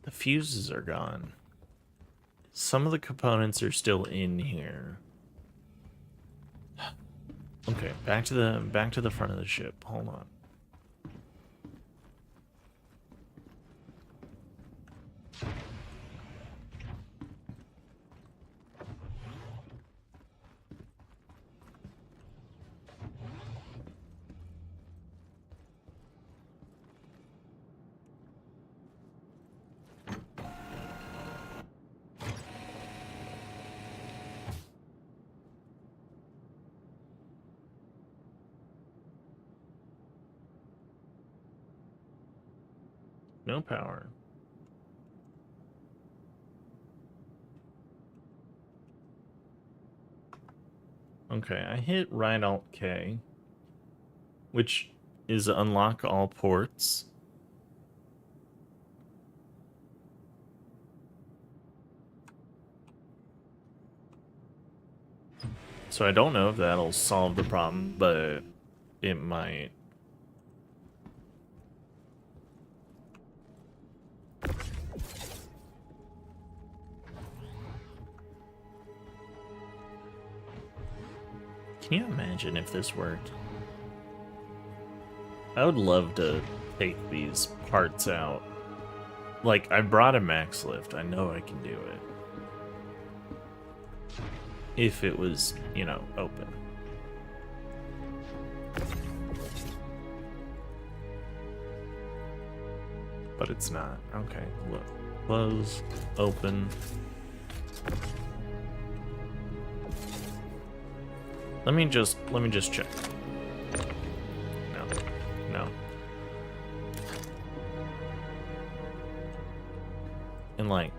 The fuses are gone. Some of the components are still in here. Okay, back to the front of the ship. Hold on. No power. Okay, I hit right Alt K, which is unlock all ports. So I don't know if that'll solve the problem, but it might. Can you imagine if this worked? I would love to take these parts out. Like, I brought a max lift. I know I can do it. If it was, you know, open. But it's not. Okay, look. Close, open. Let me just check. No. No. And like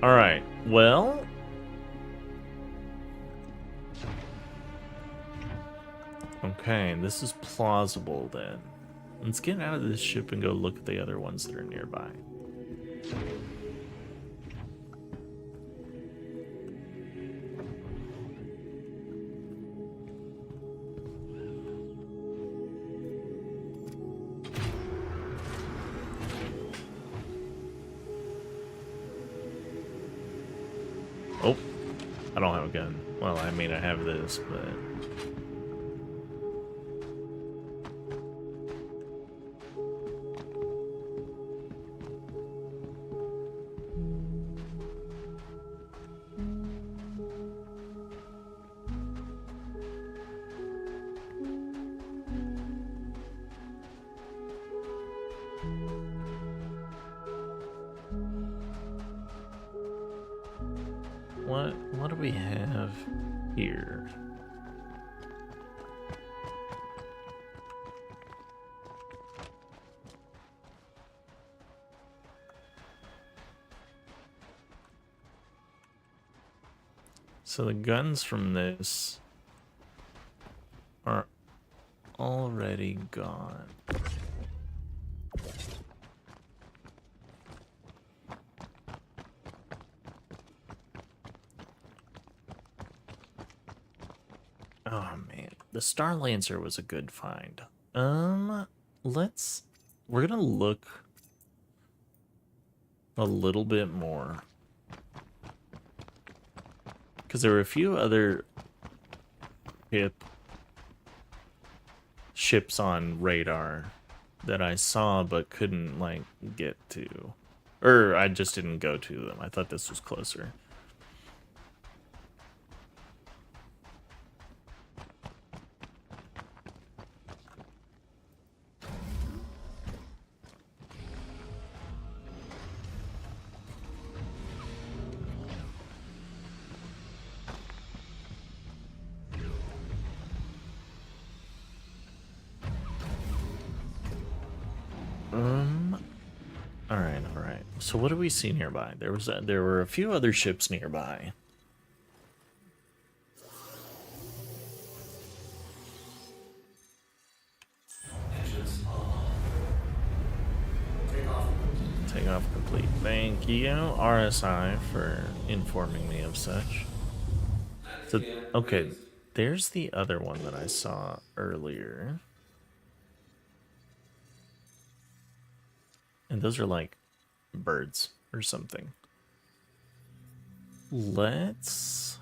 all right. Well, okay, this is plausible then. Let's get out of this ship and go look at the other ones that are nearby. Oh, I don't have a gun. Well, I mean, I have this, but... What do we have here? So the guns from this are already gone. Oh man, the Star Lancer was a good find. We're gonna look a little bit more. Because there were a few other ships on radar that I saw but couldn't, like, get to. Or I just didn't go to them. I thought this was closer. Alright. So what do we see nearby? There were a few other ships nearby. Engines on. Takeoff. Takeoff complete. Thank you, RSI, for informing me of such. So, okay, there's the other one that I saw earlier. And those are like birds or something. Let's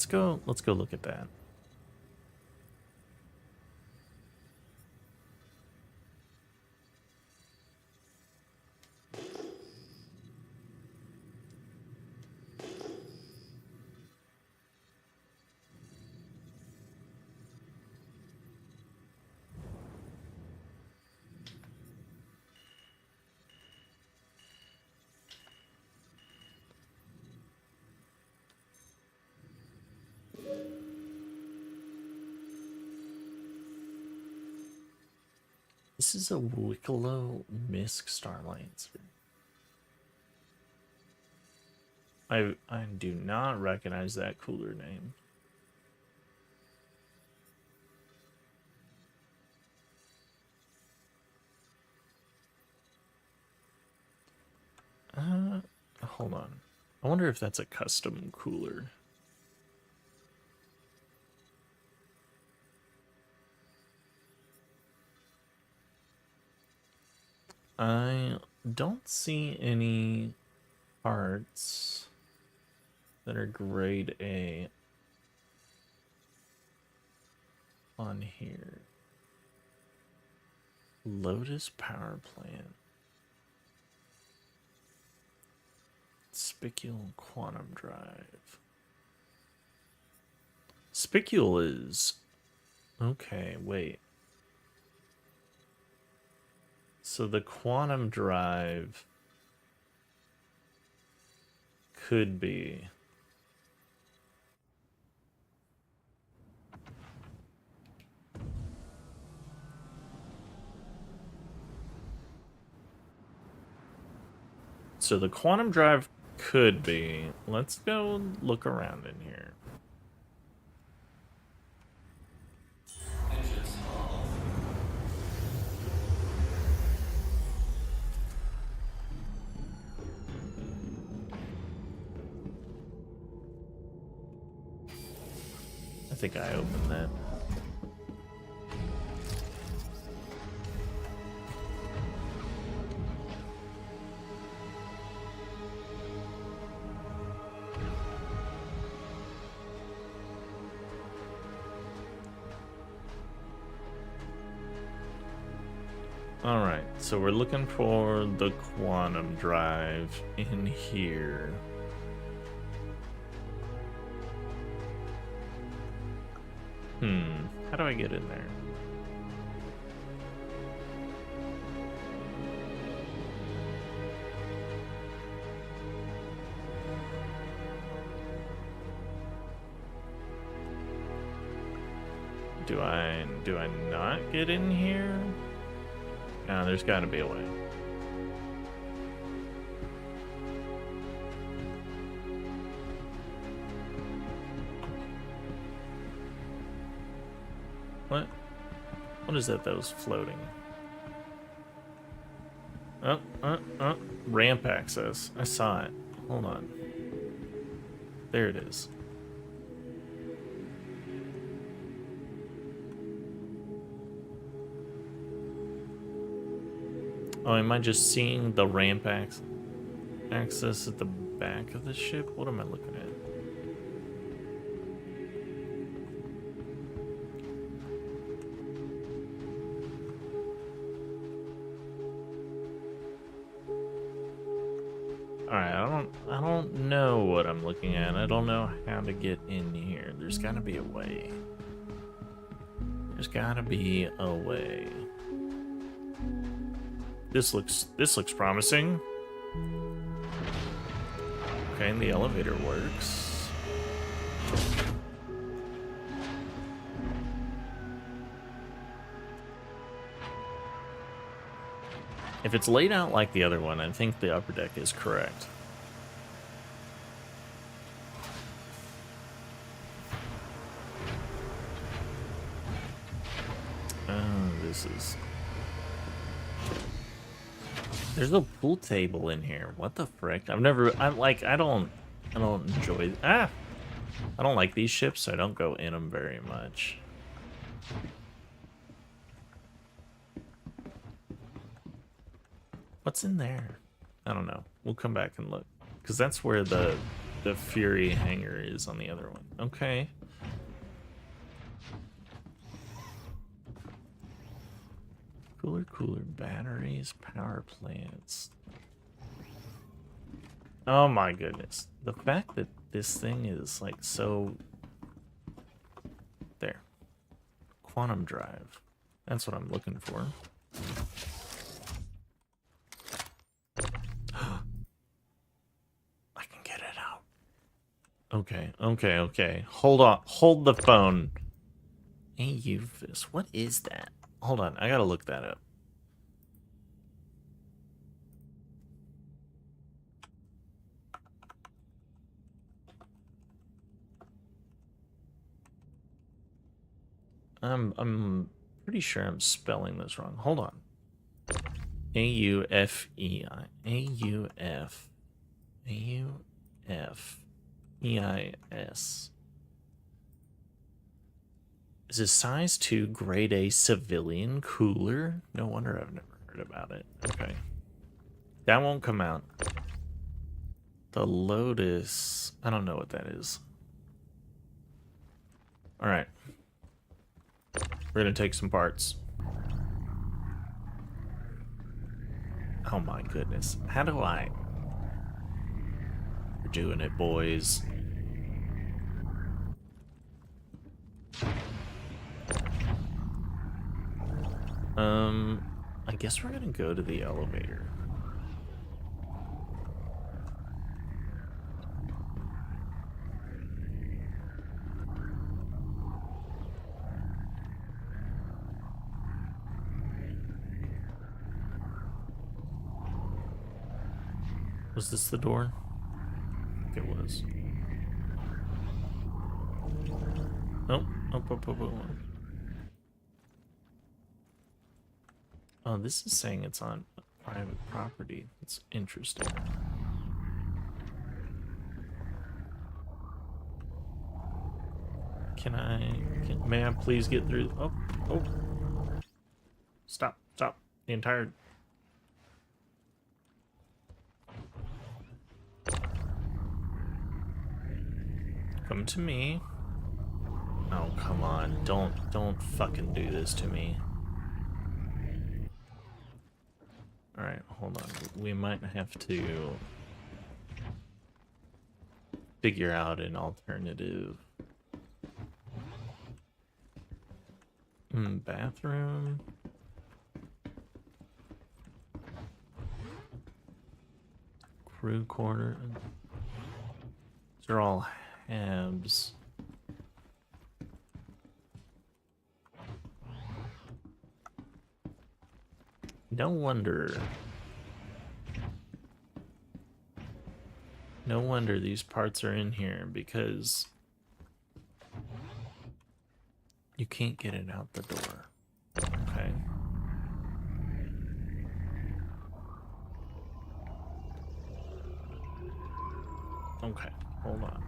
go look at that. This is a Wicklow Misk Starlight. I do not recognize that cooler name. Hold on. I wonder if that's a custom cooler. I don't see any parts that are grade A on here. Lotus power plant. Spicule quantum drive. Spicule is... Okay, wait. So the quantum drive could be... So the quantum drive could be... Let's go look around in here. Engines on. I think I opened that. Alright, so we're looking for the quantum drive in here. How do I get in there? Do I not get in here? No, there's got to be a way. What? What is that was floating? Ramp access. I saw it. Hold on. There it is. Oh, am I just seeing the ramp access at the back of the ship? What am I looking at? Alright, I don't know what I'm looking at. I don't know how to get in here. There's gotta be a way. There's gotta be a way. This looks promising. Okay, and the elevator works. If it's laid out like the other one, I think the upper deck is correct. Oh, this is... There's no pool table in here. What the frick? I don't enjoy... I don't like these ships, so I don't go in them very much. What's in there? I don't know. We'll come back and look. Because that's where the Fury hangar is on the other one. Okay. Cooler batteries, power plants. Oh my goodness. The fact that this thing is like so... There. Quantum drive. That's what I'm looking for. I can get it out. Okay. Hold on. Hold the phone. AUFIS. What is that? Hold on. I gotta look that up. I'm pretty sure I'm spelling this wrong. Hold on. AUFEI. AUFEIS. Is a size 2 grade A civilian cooler? No wonder I've never heard about it. Okay. That won't come out. The Lotus. I don't know what that is. Alright. We're gonna take some parts. Oh my goodness. How do I... We're doing it, boys. I guess we're gonna go to the elevator. Was this the door? I think it was. Nope. Oh. Oh, this is saying it's on private property. That's interesting. May I please get through? Oh. Stop. The entire... Come to me. Oh, come on. Don't fucking do this to me. Alright, hold on. We might have to figure out an alternative. Bathroom. Crew quarter. These are all habs. No wonder these parts are in here, because you can't get it out the door. Okay. Okay, hold on.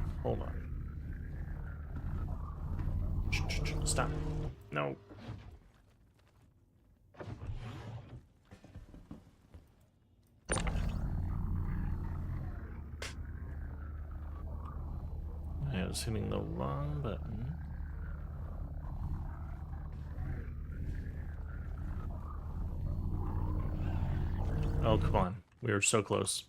Stop. No. I was hitting the wrong button. Oh, come on. We were so close.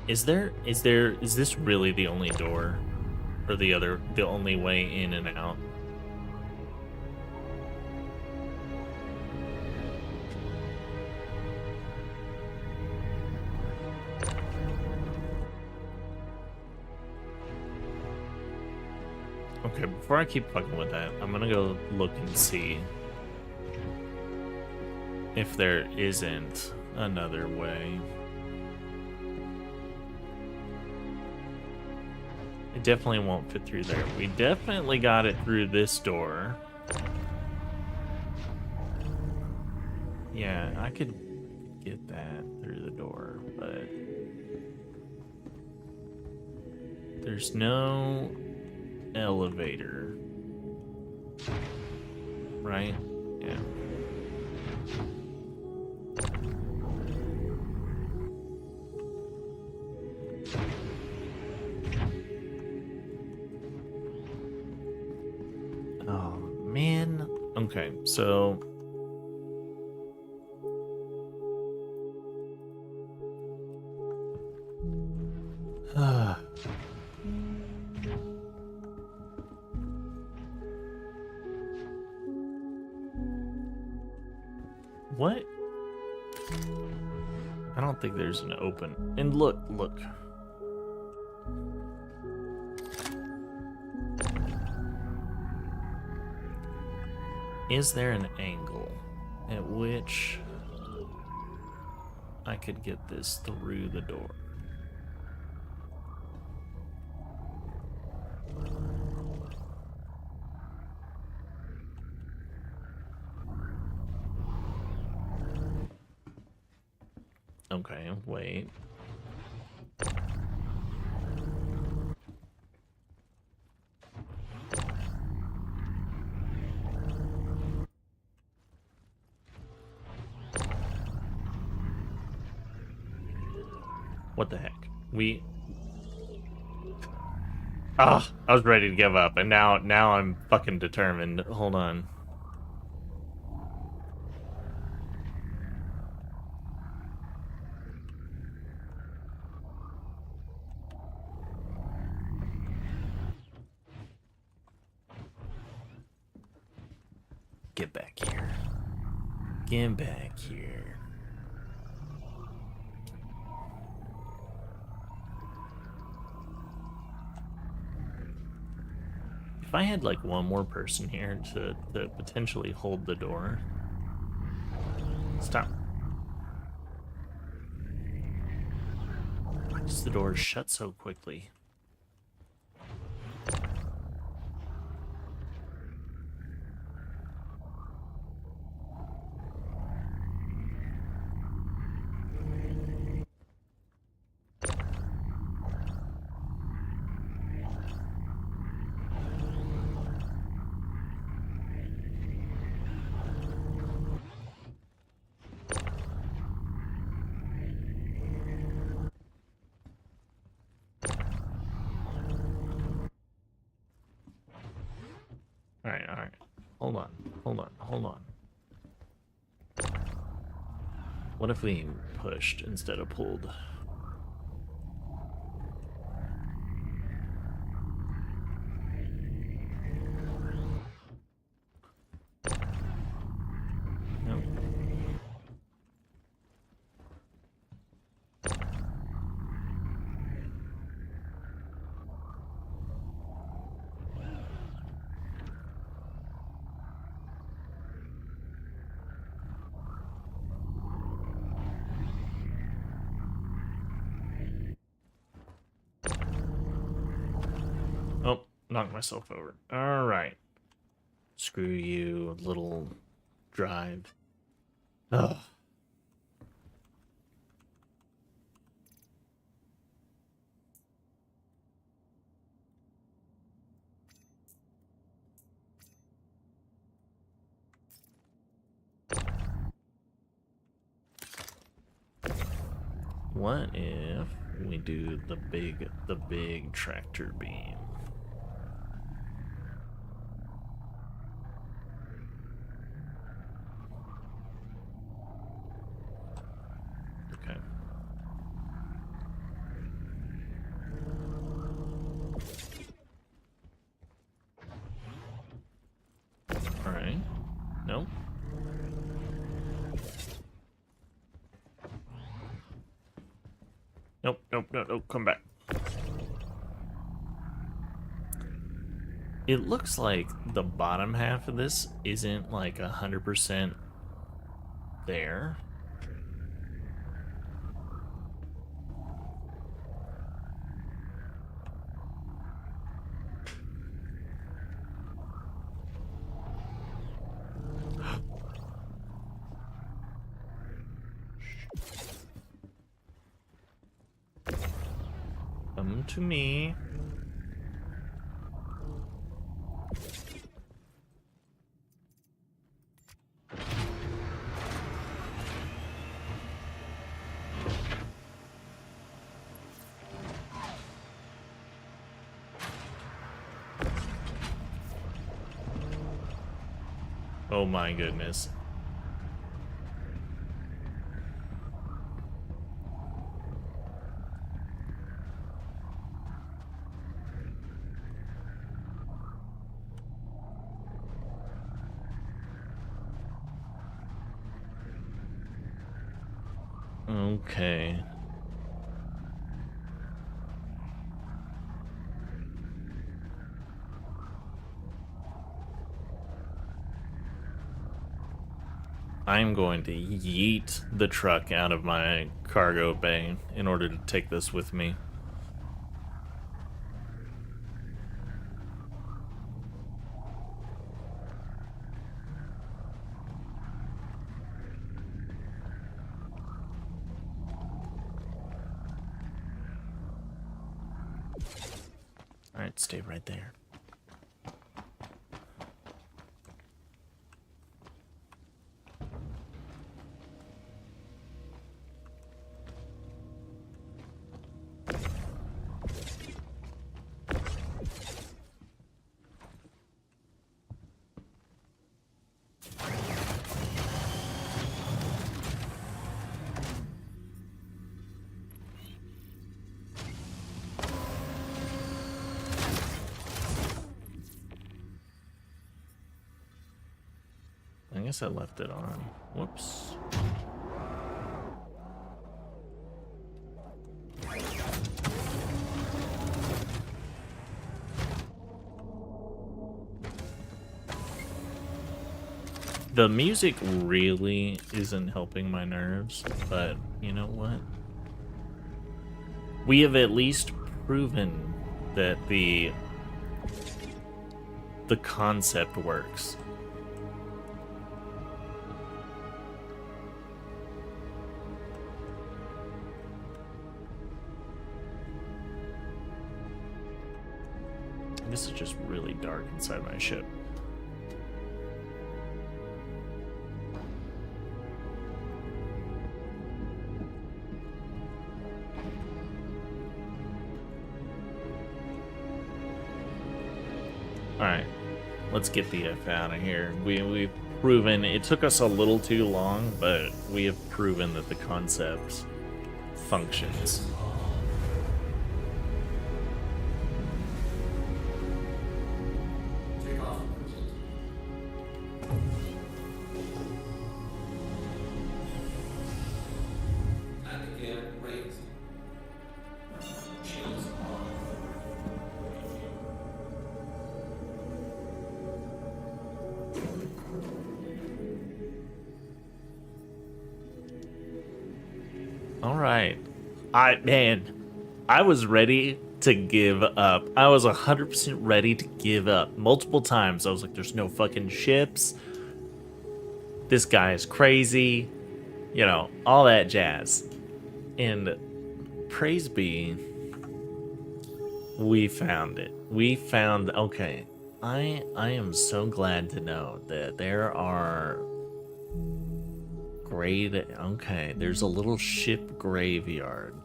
Is this really the only door? Or the only way in and out? Okay, before I keep fucking with that, I'm gonna go look and see if there isn't another way. It definitely won't fit through there. We definitely got it through this door. Yeah, I could get that through the door, but there's no elevator, right? Yeah. Oh man. Okay, so what? I don't think there's an open. And look. Is there an angle at which I could get this through the door? Okay, wait. What the heck? Ah, I was ready to give up, and now I'm fucking determined. Hold on. Get back here. Get back here. If I had like one more person here to potentially hold the door. Stop. Why does the door shut so quickly? All right. Hold on. What if we pushed instead of pulled? Nope. Oh, knocked myself over. All right. Screw you, little drive. Ugh. What if we do the big tractor beam? Okay. Nope, nope, nope, nope, come back. It looks like the bottom half of this isn't like 100% there. Come to me. Oh my goodness. Okay. I'm going to yeet the truck out of my cargo bay in order to take this with me. Alright, stay right there. I guess I left it on. Whoops. The music really isn't helping my nerves, but you know what? We have at least proven that the concept works. This is just really dark inside my ship. Alright, let's get the F out of here. We've proven, it took us a little too long, but we have proven that the concept functions. Take off. And again, raise. Shields on. All right. I was ready to give up. I was 100% ready to give up. Multiple times I was like, there's no fucking ships. This guy is crazy. You know, all that jazz. And praise be, we found it. We found, okay. I am so glad to know that there are okay, there's a little ship graveyard.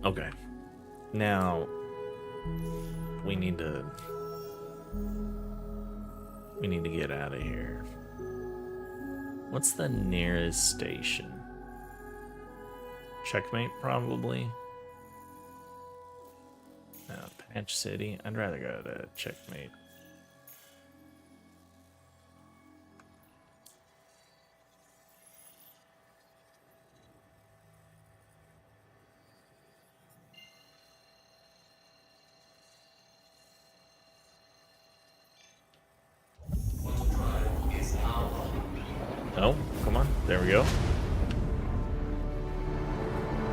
Okay. Now we need to get out of here. What's the nearest station? Checkmate, probably. Patch City. I'd rather go to Checkmate. Oh, come on. There we go.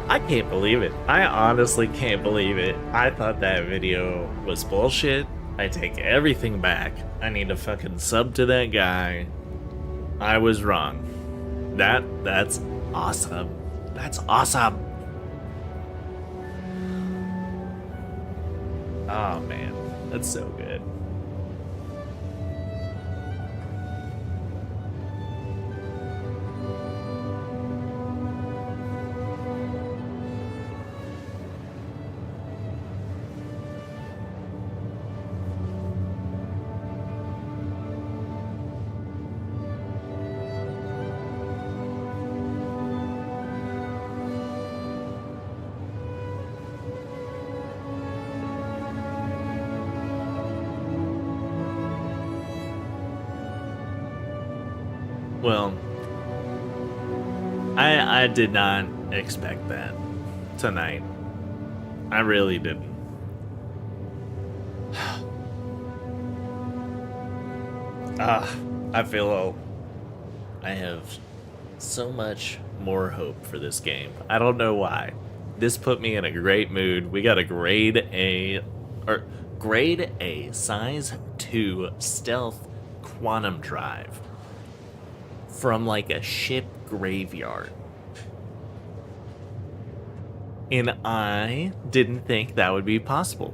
I can't believe it. I honestly can't believe it. I thought that video was bullshit. I take everything back. I need to fucking sub to that guy. I was wrong. That's awesome. That's awesome. Oh man, that's so good. Well, I did not expect that tonight. I really didn't. I feel I have so much more hope for this game. I don't know why. This put me in a great mood. We got a grade A size 2 stealth quantum drive from like a ship graveyard. And I didn't think that would be possible.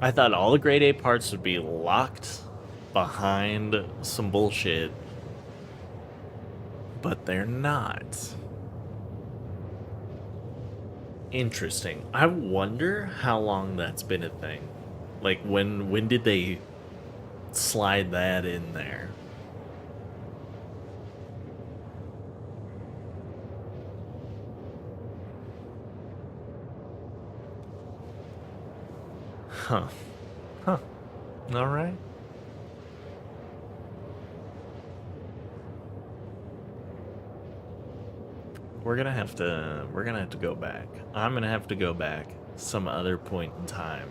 I thought all the grade A parts would be locked behind some bullshit, but they're not. Interesting. I wonder how long that's been a thing. Like when did they slide that in there? Huh. All right. We're gonna have to go back. I'm gonna have to go back some other point in time.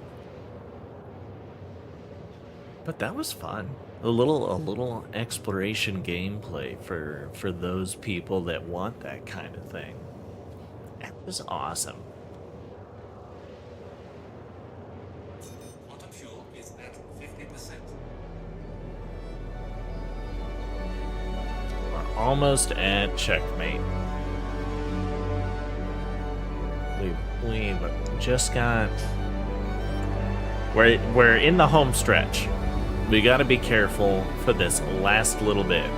But that was fun. A little exploration gameplay for those people that want that kind of thing. That was awesome. Quantum fuel is at 50%. We're almost at checkmate. We've just got... We're in the home stretch. We gotta be careful for this last little bit.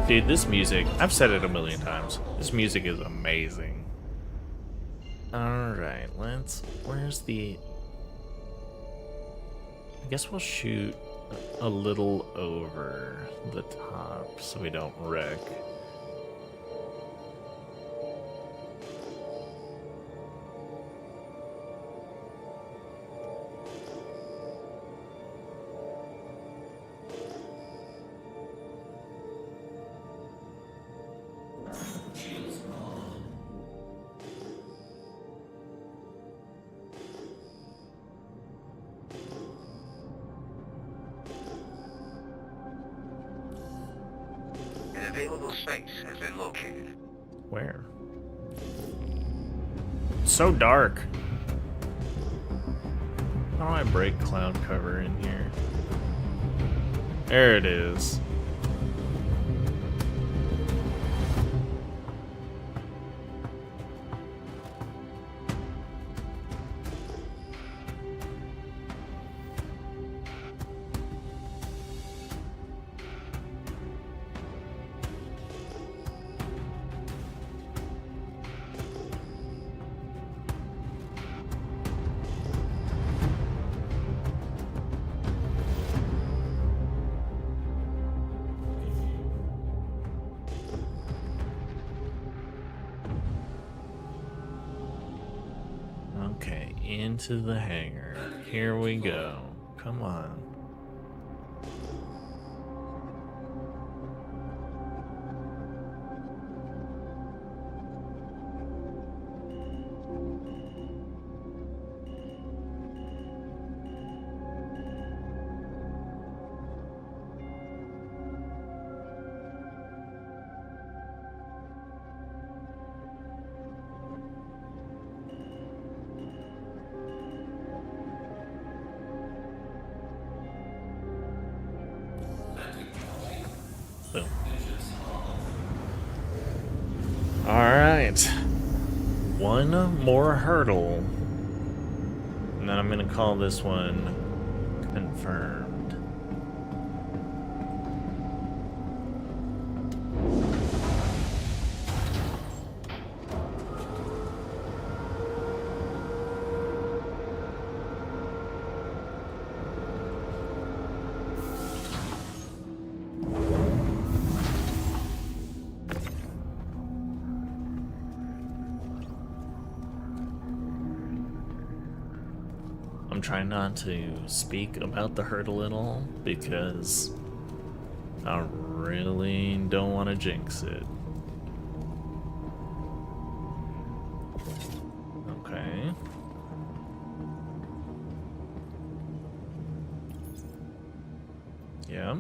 Dude, this music, I've said it a million times. This music is amazing. Alright, where's the... I guess we'll shoot a little over the top so we don't wreck. An available space has been located. Where? It's so dark. How do I break cloud cover in here? There it is. into the hangar. Here we go. Come on. Boom. Alright. One more hurdle. And then I'm going to call this one confirmed. I'm trying not to speak about the hurdle at all because I really don't want to jinx it. Okay. Yeah.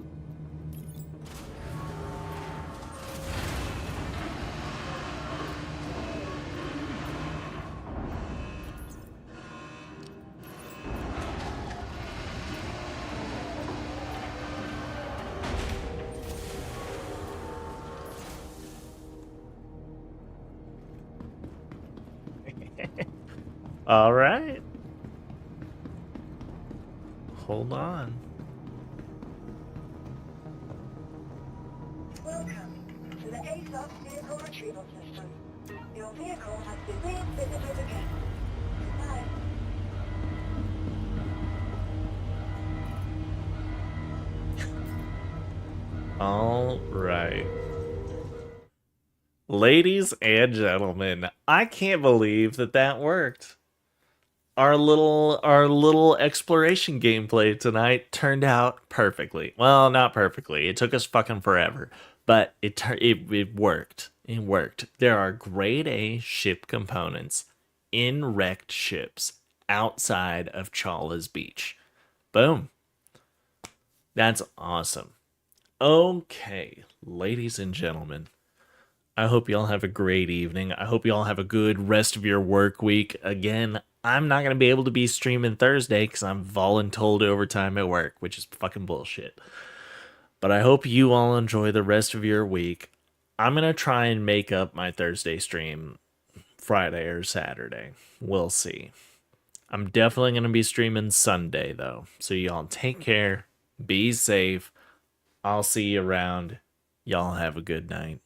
All right. Hold on. Welcome to the ASOS vehicle retrieval system. Your vehicle has been re-exhibited again. Goodbye. All right. Ladies and gentlemen, I can't believe that that worked. Our little exploration gameplay tonight turned out perfectly. Well, not perfectly. It took us fucking forever, but it worked. It worked. There are grade A ship components in wrecked ships outside of Chala's beach. Boom. That's awesome. Okay, ladies and gentlemen, I hope y'all have a great evening. I hope y'all have a good rest of your work week. Again, I'm not going to be able to be streaming Thursday because I'm voluntold overtime at work, which is fucking bullshit. But I hope you all enjoy the rest of your week. I'm going to try and make up my Thursday stream Friday or Saturday. We'll see. I'm definitely going to be streaming Sunday, though. So y'all take care. Be safe. I'll see you around. Y'all have a good night.